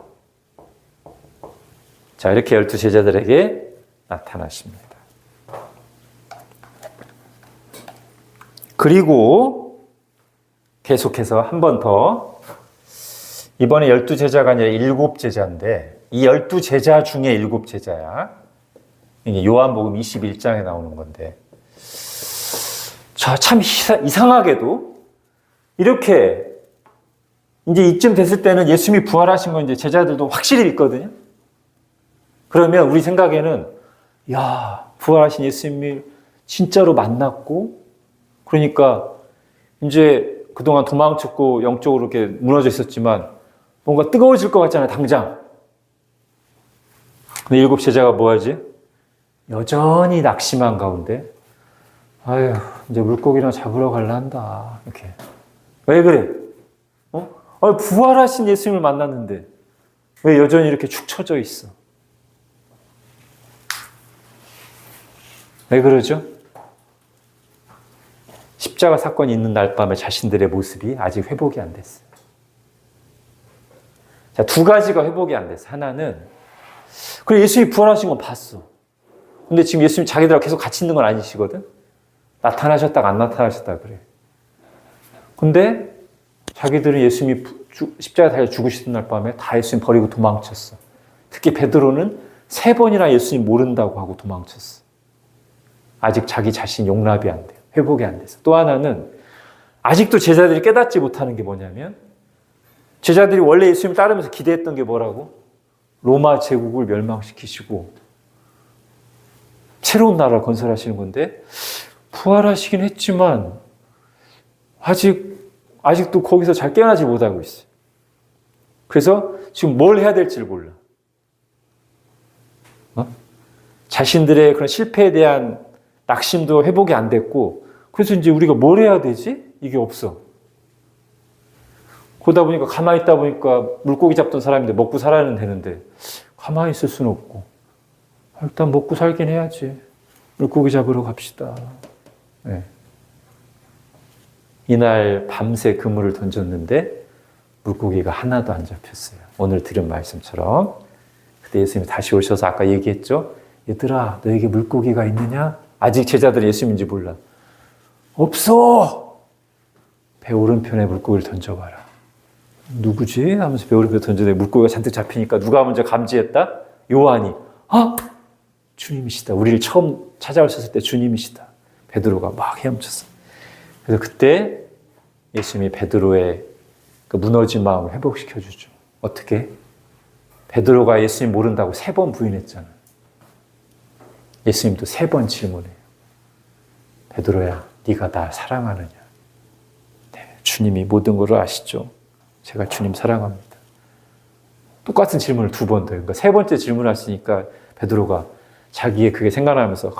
자, 이렇게 12제자들에게 나타나십니다. 그리고 계속해서 한 번 더, 이번에 12제자가 아니라 7제자인데 이 12제자 중에 7제자야. 이게 요한복음 21장에 나오는 건데, 참 이상하게도 이렇게 이제 이쯤 됐을 때는 예수님이 부활하신 건 이제 제자들도 확실히 믿거든요. 그러면 우리 생각에는 부활하신 예수님이 진짜로 만났고, 그러니까 이제 그동안 도망쳤고 영적으로 이렇게 무너져 있었지만 뭔가 뜨거워질 것 같잖아요, 당장. 근데 7 제자가 뭐 하지? 여전히 낙심한 가운데 이제 물고기나 잡으러 갈란다. 이렇게. 왜 그래? 부활하신 예수님을 만났는데 왜 여전히 이렇게 축 처져 있어? 왜 그러죠? 십자가 사건이 있는 날 밤에 자신들의 모습이 아직 회복이 안 됐어요. 자, 두 가지가 회복이 안 됐어요. 하나는, 그래, 예수님이 부활하신 건 봤어. 근데 지금 예수님 자기들하고 계속 같이 있는 건 아니시거든? 나타나셨다가 안 나타나셨다가 그래. 근데 자기들은 예수님이 십자가에 달려 죽으시던 날 밤에 다 예수님 버리고 도망쳤어. 특히 베드로는 3번이나 예수님 모른다고 하고 도망쳤어. 아직 자기 자신 용납이 안 돼요. 회복이 안 돼서. 또 하나는 아직도 제자들이 깨닫지 못하는 게 뭐냐면, 제자들이 원래 예수님을 따르면서 기대했던 게 뭐라고? 로마 제국을 멸망시키시고 새로운 나라를 건설하시는 건데 부활하시긴 했지만 아직도 거기서 잘 깨어나지 못하고 있어요. 그래서 지금 뭘 해야 될지를 몰라. 자신들의 그런 실패에 대한 낙심도 회복이 안 됐고, 그래서 이제 우리가 뭘 해야 되지? 이게 없어. 그러다 보니까 가만히 있다 보니까 물고기 잡던 사람인데 먹고 살아는 되는데 가만히 있을 수는 없고, 일단 먹고 살긴 해야지. 물고기 잡으러 갑시다. 네. 이날 밤새 그물을 던졌는데 물고기가 하나도 안 잡혔어요. 오늘 들은 말씀처럼. 그때 예수님이 다시 오셔서 아까 얘기했죠. 얘들아, 너에게 물고기가 있느냐? 아직 제자들이 예수님인지 몰라. 없어! 배 오른편에 물고기를 던져봐라. 누구지? 하면서 배 오른편에 던졌는데 물고기가 잔뜩 잡히니까 누가 먼저 감지했다? 요한이. 주님이시다. 우리를 처음 찾아오셨을 때 주님이시다. 베드로가 막 헤엄쳤어. 그래서 그때 예수님이 베드로의 그 무너진 마음을 회복시켜주죠. 어떻게? 베드로가 예수님 모른다고 3번 부인했잖아. 예수님도 3번 질문해요. 베드로야, 네가 나 사랑하느냐? 네, 주님이 모든 것을 아시죠? 제가 주님 사랑합니다. 똑같은 질문을 2번 더 해요. 그러니까 3번째 질문하시니까 베드로가 자기의 그게 생각나면서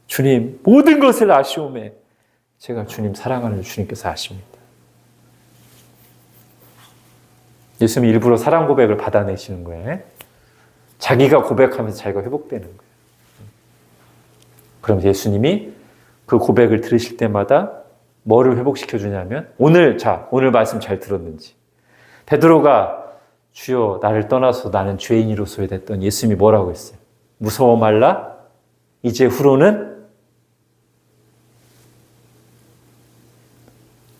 주님 모든 것을 아시오매 제가 주님 사랑하는 주님께서 아십니다. 예수님이 일부러 사랑 고백을 받아내시는 거예요. 자기가 고백하면서 자기가 회복되는 거예요. 그럼 예수님이 그 고백을 들으실 때마다 뭐를 회복시켜 주냐면 오늘 말씀 잘 들었는지 베드로가 주여 나를 떠나서 나는 죄인이로소야 됐던 예수님이 뭐라고 했어요? 무서워 말라 이제 후로는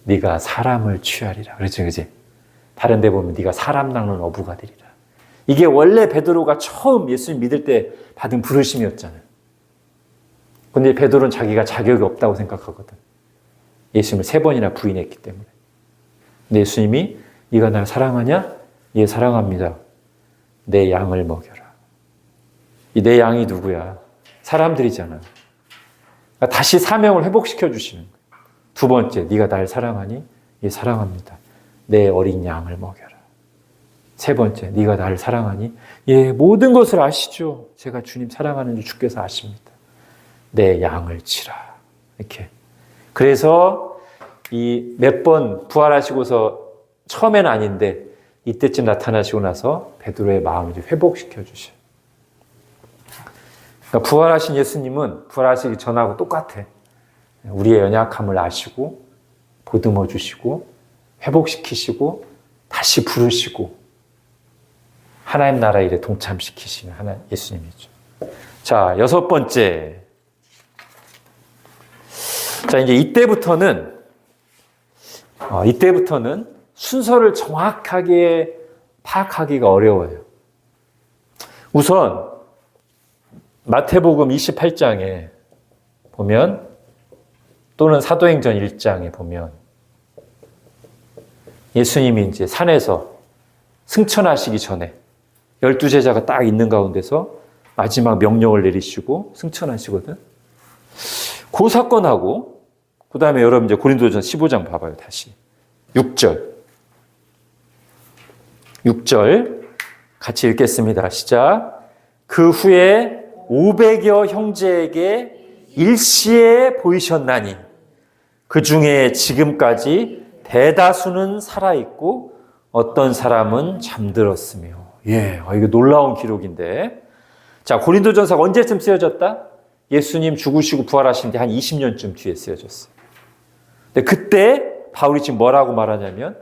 네가 사람을 취하리라. 그렇죠, 그지? 다른 데 보면 네가 사람 낚는 어부가 되리라. 이게 원래 베드로가 처음 예수님 믿을 때 받은 부르심이었잖아요. 근데 베드로는 자기가 자격이 없다고 생각하거든. 예수님을 3번이나 부인했기 때문에. 근데 예수님이 네가 나를 사랑하냐? 예, 사랑합니다. 내 양을 먹여라. 이 내 양이 누구야? 사람들이잖아. 그러니까 다시 사명을 회복시켜 주시는 거예요. 2번째, 네가 날 사랑하니? 예, 사랑합니다. 내 어린 양을 먹여라. 3번째, 네가 나를 사랑하니? 예, 모든 것을 아시죠. 제가 주님 사랑하는 줄 주께서 아십니다. 내 양을 치라. 이렇게. 그래서 이 몇 번 부활하시고서 처음에는 아닌데 이때쯤 나타나시고 나서 베드로의 마음을 회복시켜 주셔요. 그러니까 부활하신 예수님은 부활하시기 전하고 똑같아. 우리의 연약함을 아시고 보듬어 주시고 회복시키시고 다시 부르시고 하나님 나라 일에 동참시키시는 하나님 예수님이죠. 자, 6번째. 자, 이제 이때부터는 순서를 정확하게 파악하기가 어려워요. 우선 마태복음 28장에 보면 또는 사도행전 1장에 보면 예수님이 이제 산에서 승천하시기 전에 12제자가 딱 있는 가운데서 마지막 명령을 내리시고 승천하시거든. 그 사건하고 그 다음에 여러분 이제 고린도전 15장 봐봐요. 다시 6절 같이 읽겠습니다. 시작. 그 후에 500여 형제에게 일시에 보이셨나니 그 중에 지금까지 대다수는 살아있고 어떤 사람은 잠들었으며. 예, 이거 놀라운 기록인데. 자, 고린도전서가 언제쯤 쓰여졌다? 예수님 죽으시고 부활하신 지 한 20년쯤 뒤에 쓰여졌어요. 근데 그때 바울이 지금 뭐라고 말하냐면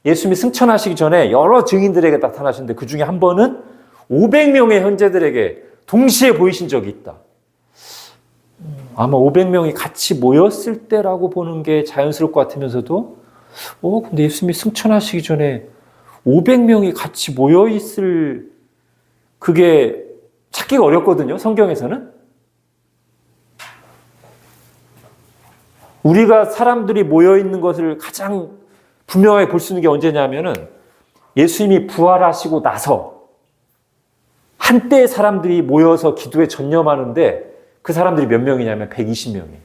예수님이 승천하시기 전에 여러 증인들에게 나타나셨는데 그 중에 한 번은 500명의 형제들에게 동시에 보이신 적이 있다. 아마 500명이 같이 모였을 때라고 보는 게 자연스러울 것 같으면서도 근데 예수님이 승천하시기 전에 500명이 같이 모여있을 그게 찾기가 어렵거든요. 성경에서는. 우리가 사람들이 모여있는 것을 가장 분명하게 볼 수 있는 게 언제냐면은 예수님이 부활하시고 나서 한때 사람들이 모여서 기도에 전념하는데 그 사람들이 몇 명이냐면 120명이에요.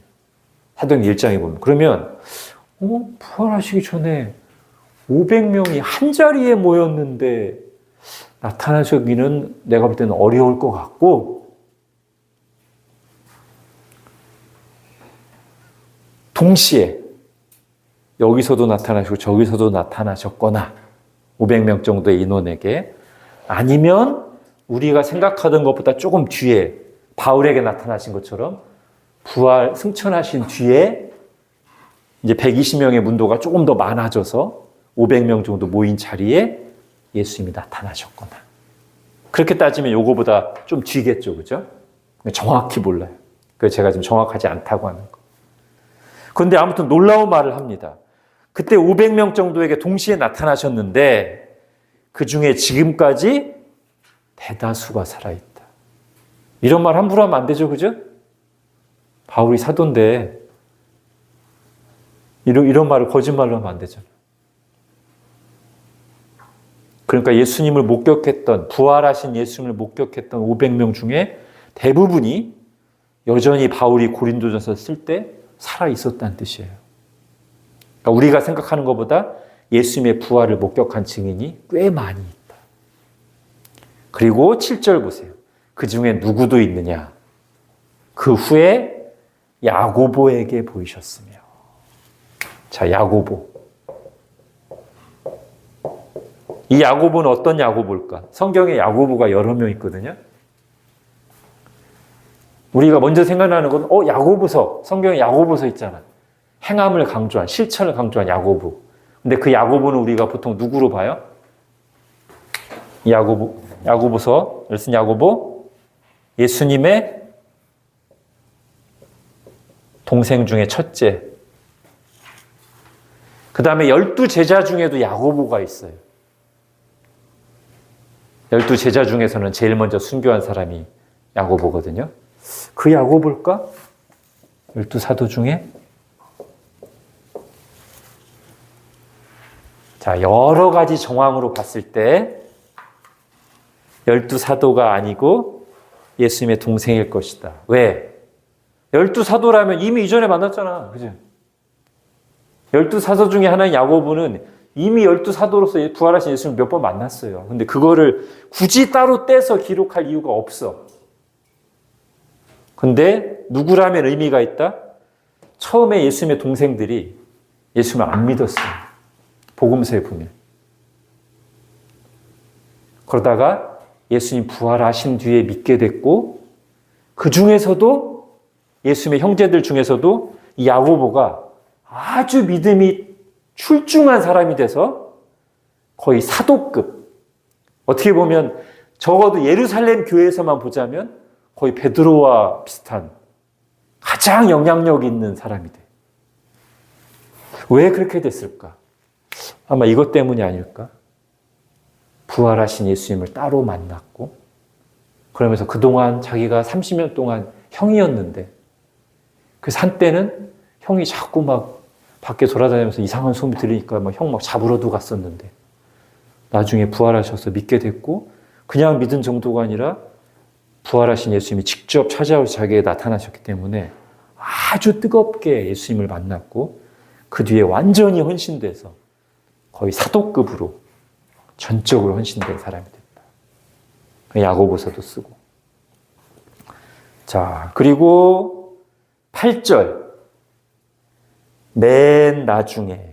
사도행전 1장에 보면. 그러면 부활하시기 전에 500명이 한 자리에 모였는데 나타나시기는 내가 볼 때는 어려울 것 같고, 동시에 여기서도 나타나시고 저기서도 나타나셨거나 500명 정도의 인원에게, 아니면 우리가 생각하던 것보다 조금 뒤에 바울에게 나타나신 것처럼 부활 승천하신 뒤에 이제 120명의 문도가 조금 더 많아져서 500명 정도 모인 자리에 예수님이 나타나셨거나. 그렇게 따지면 요거보다 좀 뒤겠죠, 그죠? 정확히 몰라요. 그래서 제가 지금 정확하지 않다고 하는 거. 그런데 아무튼 놀라운 말을 합니다. 그때 500명 정도에게 동시에 나타나셨는데 그 중에 지금까지 대다수가 살아있다. 이런 말 함부로 하면 안 되죠, 그죠? 바울이 사도인데 이런 말을 거짓말로 하면 안 되잖아요. 그러니까 예수님을 목격했던, 부활하신 예수님을 목격했던 500명 중에 대부분이 여전히 바울이 고린도전서 쓸 때 살아 있었다는 뜻이에요. 그러니까 우리가 생각하는 것보다 예수님의 부활을 목격한 증인이 꽤 많이 있다. 그리고 7절 보세요. 그 중에 누구도 있느냐? 그 후에 야고보에게 보이셨으며. 자, 야고보. 이 야고보는 어떤 야고보일까? 성경에 야고보가 여러 명 있거든요. 우리가 먼저 생각나는 건 야고보서. 성경에 야고보서 있잖아. 행함을 강조한, 실천을 강조한 야고보. 근데 그 야고보는 우리가 보통 누구로 봐요? 야고보서, 열슨 야고보, 예수님의 동생 중에 첫째. 그 다음에 12제자 중에도 야고보가 있어요. 12제자 중에서는 제일 먼저 순교한 사람이 야고보거든요. 그 야고보일까? 12사도 중에? 자, 여러 가지 정황으로 봤을 때 12사도가 아니고 예수님의 동생일 것이다. 왜? 12사도라면 이미 이전에 만났잖아. 그죠? 12사도 중에 하나인 야고보는 이미 12사도로서 부활하신 예수님을 몇 번 만났어요. 근데 그거를 굳이 따로 떼서 기록할 이유가 없어. 근데 누구라면 의미가 있다? 처음에 예수님의 동생들이 예수님을 안 믿었어요. 복음서에 보면. 그러다가 예수님 부활하신 뒤에 믿게 됐고, 그 중에서도 예수님의 형제들 중에서도 이 야고보가 아주 믿음이 출중한 사람이 돼서 거의 사도급. 어떻게 보면 적어도 예루살렘 교회에서만 보자면 거의 베드로와 비슷한 가장 영향력 있는 사람이 돼. 왜 그렇게 됐을까? 아마 이것 때문이 아닐까? 부활하신 예수님을 따로 만났고, 그러면서 그동안 자기가 30년 동안 형이었는데, 그래서 한때는 형이 자꾸 막 밖에 돌아다니면서 이상한 소리 들으니까 형 막 잡으러도 갔었는데, 나중에 부활하셔서 믿게 됐고, 그냥 믿은 정도가 아니라 부활하신 예수님이 직접 찾아오셔서 자기에게 나타나셨기 때문에 아주 뜨겁게 예수님을 만났고, 그 뒤에 완전히 헌신돼서 거의 사도급으로 전적으로 헌신된 사람이 됐다. 야고보서도 쓰고. 자, 그리고 8절. 맨 나중에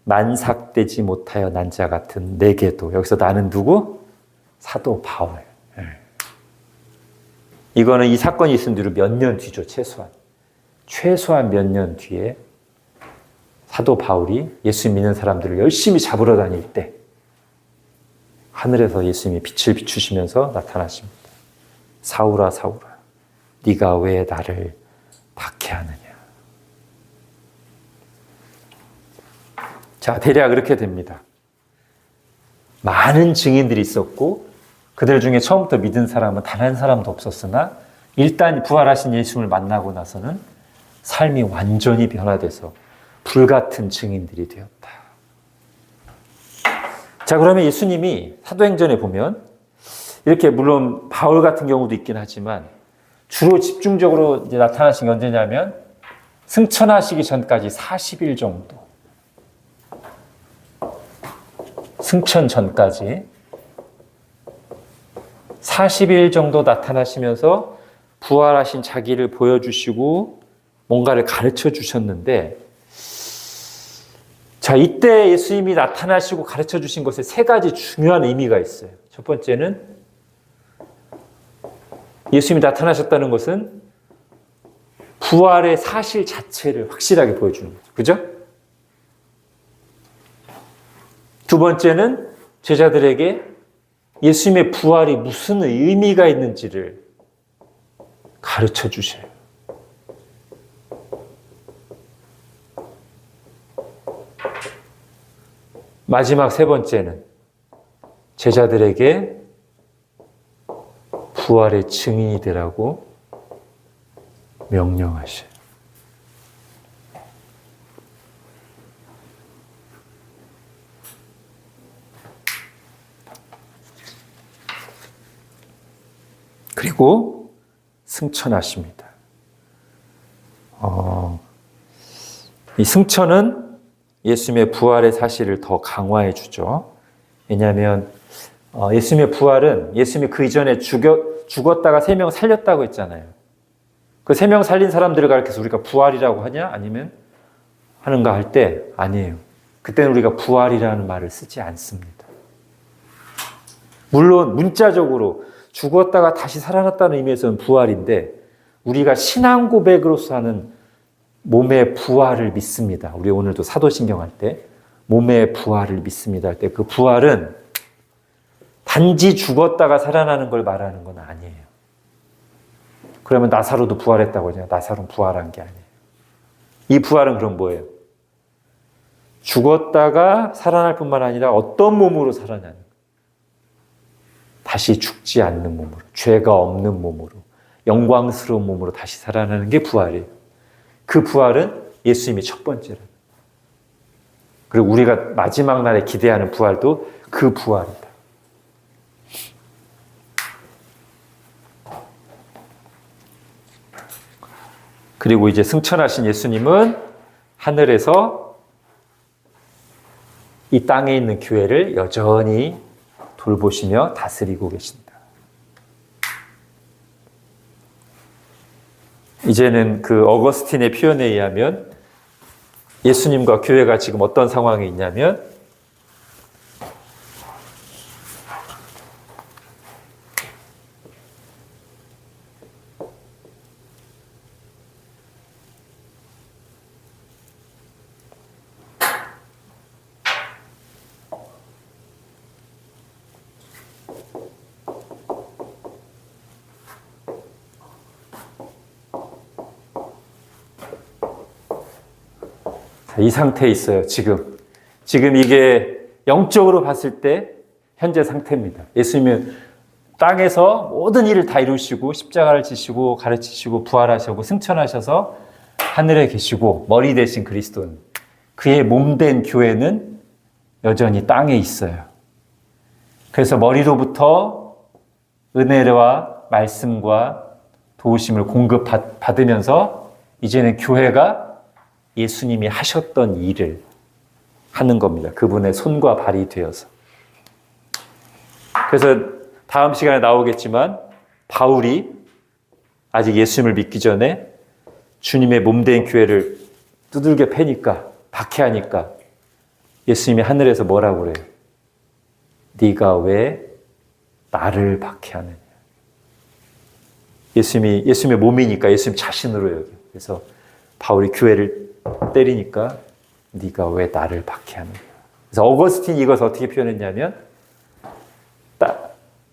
만삭되지 못하여 난 자 같은 내게도. 여기서 나는 누구? 사도 바울. 이거는 이 사건이 있은 뒤로 몇 년 뒤죠, 최소한 몇 년 뒤에 사도 바울이 예수 믿는 사람들을 열심히 잡으러 다닐 때 하늘에서 예수님이 빛을 비추시면서 나타나십니다. 사울아, 사울아, 네가 왜 나를 박해하느냐. 자, 대략 그렇게 됩니다. 많은 증인들이 있었고 그들 중에 처음부터 믿은 사람은 단 한 사람도 없었으나 일단 부활하신 예수님을 만나고 나서는 삶이 완전히 변화돼서 불같은 증인들이 되었다. 자, 그러면 예수님이 사도행전에 보면 이렇게 물론 바울 같은 경우도 있긴 하지만 주로 집중적으로 이제 나타나신 게 언제냐면 승천하시기 전까지 40일 정도. 승천 전까지 40일 정도 나타나시면서 부활하신 자기를 보여주시고 뭔가를 가르쳐 주셨는데, 자, 이때 예수님이 나타나시고 가르쳐 주신 것에 세 가지 중요한 의미가 있어요. 첫 번째는 예수님이 나타나셨다는 것은 부활의 사실 자체를 확실하게 보여주는 거죠. 그죠? 두 번째는 제자들에게 예수님의 부활이 무슨 의미가 있는지를 가르쳐 주셔요. 마지막 세 번째는 제자들에게 부활의 증인이 되라고 명령하셔요. 그리고 승천하십니다. 이 승천은 예수님의 부활의 사실을 더 강화해 주죠. 왜냐하면 예수님의 부활은 예수님이 그 이전에 죽었다가 3명 살렸다고 했잖아요. 그 3명 살린 사람들을 가르쳐서 우리가 부활이라고 하냐? 아니면 하는가 할 때 아니에요. 그때는 우리가 부활이라는 말을 쓰지 않습니다. 물론 문자적으로 죽었다가 다시 살아났다는 의미에서는 부활인데, 우리가 신앙 고백으로서 하는 몸의 부활을 믿습니다. 우리 오늘도 사도신경 할 때 몸의 부활을 믿습니다 할 때 그 부활은 단지 죽었다가 살아나는 걸 말하는 건 아니에요. 그러면 나사로도 부활했다고 하잖아요. 나사로는 부활한 게 아니에요. 이 부활은 그럼 뭐예요? 죽었다가 살아날 뿐만 아니라 어떤 몸으로 살아나는 거예요? 다시 죽지 않는 몸으로, 죄가 없는 몸으로, 영광스러운 몸으로 다시 살아나는 게 부활이에요. 그 부활은 예수님이 첫 번째로. 그리고 우리가 마지막 날에 기대하는 부활도 그 부활이다. 그리고 이제 승천하신 예수님은 하늘에서 이 땅에 있는 교회를 여전히 돌보시며 다스리고 계신다. 이제는 그 어거스틴의 표현에 의하면 예수님과 교회가 지금 어떤 상황에 있냐면 이 상태에 있어요. 지금 이게 영적으로 봤을 때 현재 상태입니다. 예수님은 땅에서 모든 일을 다 이루시고 십자가를 지시고 가르치시고 부활하시고 승천하셔서 하늘에 계시고 머리 대신 그리스도는, 그의 몸된 교회는 여전히 땅에 있어요. 그래서 머리로부터 은혜와 말씀과 도우심을 공급받으면서 이제는 교회가 예수님이 하셨던 일을 하는 겁니다. 그분의 손과 발이 되어서. 그래서 다음 시간에 나오겠지만 바울이 아직 예수님을 믿기 전에 주님의 몸된 교회를 두들겨 패니까, 박해하니까 예수님이 하늘에서 뭐라고 그래요? 네가 왜 나를 박해하느냐. 예수님의 몸이니까 예수님 자신으로 여겨. 그래서 바울이 교회를 때리니까 네가 왜 나를 박해하느냐. 그래서 어거스틴이 이것을 어떻게 표현했냐면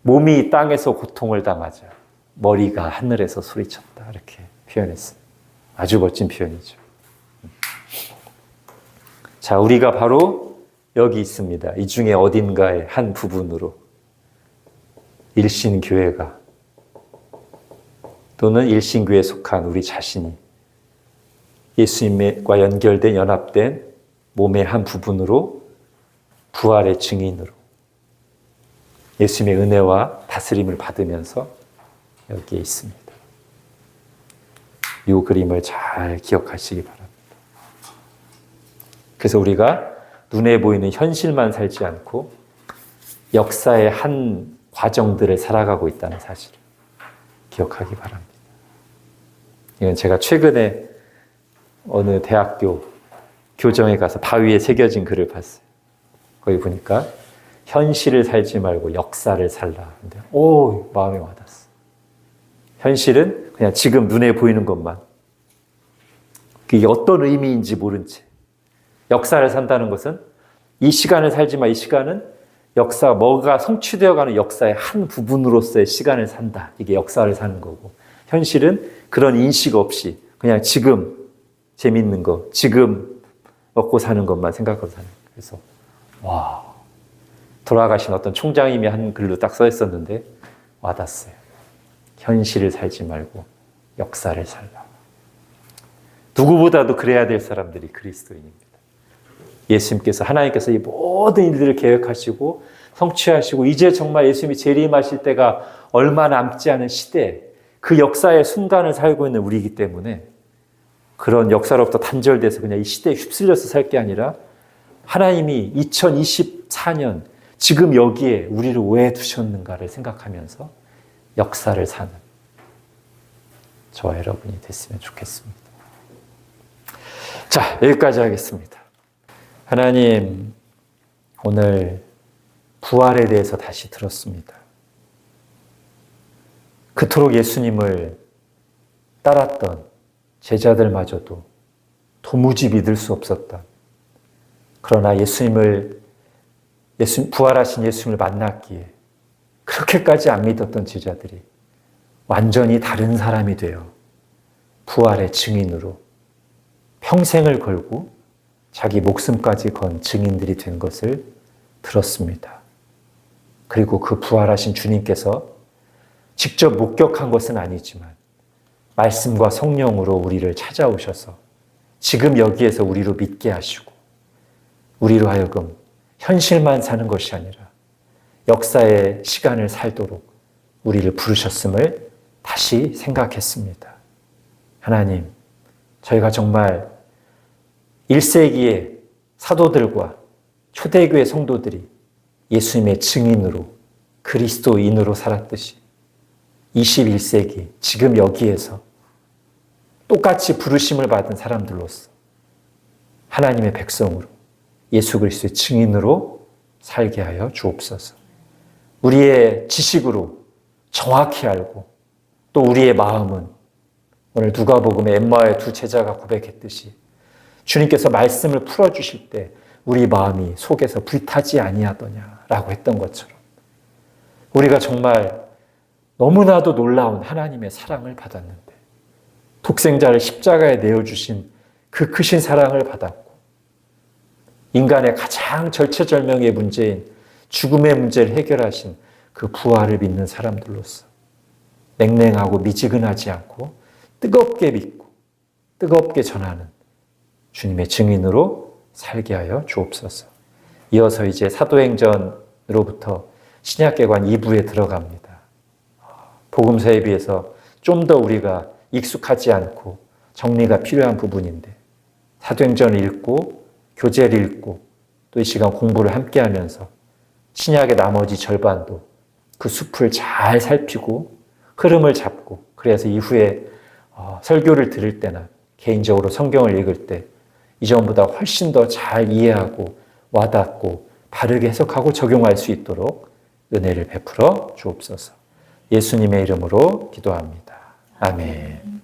몸이 땅에서 고통을 당하자 머리가 하늘에서 소리쳤다, 이렇게 표현했어요. 아주 멋진 표현이죠. 자, 우리가 바로 여기 있습니다. 이 중에 어딘가의 한 부분으로 일신교회가 또는 일신교회에 속한 우리 자신이 예수님과 연결된, 연합된 몸의 한 부분으로 부활의 증인으로 예수님의 은혜와 다스림을 받으면서 여기에 있습니다. 이 그림을 잘 기억하시기 바랍니다. 그래서 우리가 눈에 보이는 현실만 살지 않고 역사의 한 과정들을 살아가고 있다는 사실을 기억하기 바랍니다. 이건 제가 최근에 어느 대학교 교정에 가서 바위에 새겨진 글을 봤어요. 거기 보니까 현실을 살지 말고 역사를 살라. 근데 마음에 와닿았어. 현실은 그냥 지금 눈에 보이는 것만. 그게 어떤 의미인지 모른 채. 역사를 산다는 것은 이 시간을 살지만 이 시간은 역사, 뭐가 성취되어가는 역사의 한 부분으로서의 시간을 산다. 이게 역사를 사는 거고. 현실은 그런 인식 없이 그냥 지금 재밌는 거, 지금 먹고 사는 것만 생각하고 사는 거예요. 그래서 돌아가신 어떤 총장님이 한 글로 딱 써 있었는데 와닿았어요. 현실을 살지 말고 역사를 살라. 누구보다도 그래야 될 사람들이 그리스도인입니다. 예수님께서, 하나님께서 이 모든 일들을 계획하시고 성취하시고 이제 정말 예수님이 재림하실 때가 얼마 남지 않은 시대, 그 역사의 순간을 살고 있는 우리이기 때문에 그런 역사로부터 단절돼서 그냥 이 시대에 휩쓸려서 살 게 아니라 하나님이 2024년 지금 여기에 우리를 왜 두셨는가를 생각하면서 역사를 사는 저와 여러분이 됐으면 좋겠습니다. 자, 여기까지 하겠습니다. 하나님, 오늘 부활에 대해서 다시 들었습니다. 그토록 예수님을 따랐던 제자들마저도 도무지 믿을 수 없었던, 그러나 부활하신 예수님을 만났기에 그렇게까지 안 믿었던 제자들이 완전히 다른 사람이 되어 부활의 증인으로 평생을 걸고 자기 목숨까지 건 증인들이 된 것을 들었습니다. 그리고 그 부활하신 주님께서 직접 목격한 것은 아니지만 말씀과 성령으로 우리를 찾아오셔서 지금 여기에서 우리로 믿게 하시고 우리로 하여금 현실만 사는 것이 아니라 역사의 시간을 살도록 우리를 부르셨음을 다시 생각했습니다. 하나님, 저희가 정말 1세기의 사도들과 초대교회 성도들이 예수님의 증인으로 그리스도인으로 살았듯이 21세기 지금 여기에서 똑같이 부르심을 받은 사람들로서 하나님의 백성으로 예수 그리스도의 증인으로 살게 하여 주옵소서. 우리의 지식으로 정확히 알고 또 우리의 마음은 오늘 누가복음에 엠마오의 두 제자가 고백했듯이 주님께서 말씀을 풀어주실 때 우리 마음이 속에서 불타지 아니하더냐라고 했던 것처럼 우리가 정말 너무나도 놀라운 하나님의 사랑을 받았는데 독생자를 십자가에 내어주신 그 크신 사랑을 받았고 인간의 가장 절체절명의 문제인 죽음의 문제를 해결하신 그 부활을 믿는 사람들로서 냉랭하고 미지근하지 않고 뜨겁게 믿고 뜨겁게 전하는 주님의 증인으로 살게 하여 주옵소서. 이어서 이제 사도행전으로부터 신약계관 2부에 들어갑니다. 복음서에 비해서 좀 더 우리가 익숙하지 않고 정리가 필요한 부분인데 사도행전을 읽고 교재를 읽고 또 이 시간 공부를 함께 하면서 신약의 나머지 절반도 그 숲을 잘 살피고 흐름을 잡고 그래서 이후에 설교를 들을 때나 개인적으로 성경을 읽을 때 이전보다 훨씬 더 잘 이해하고 와닿고 바르게 해석하고 적용할 수 있도록 은혜를 베풀어 주옵소서. 예수님의 이름으로 기도합니다. 아멘.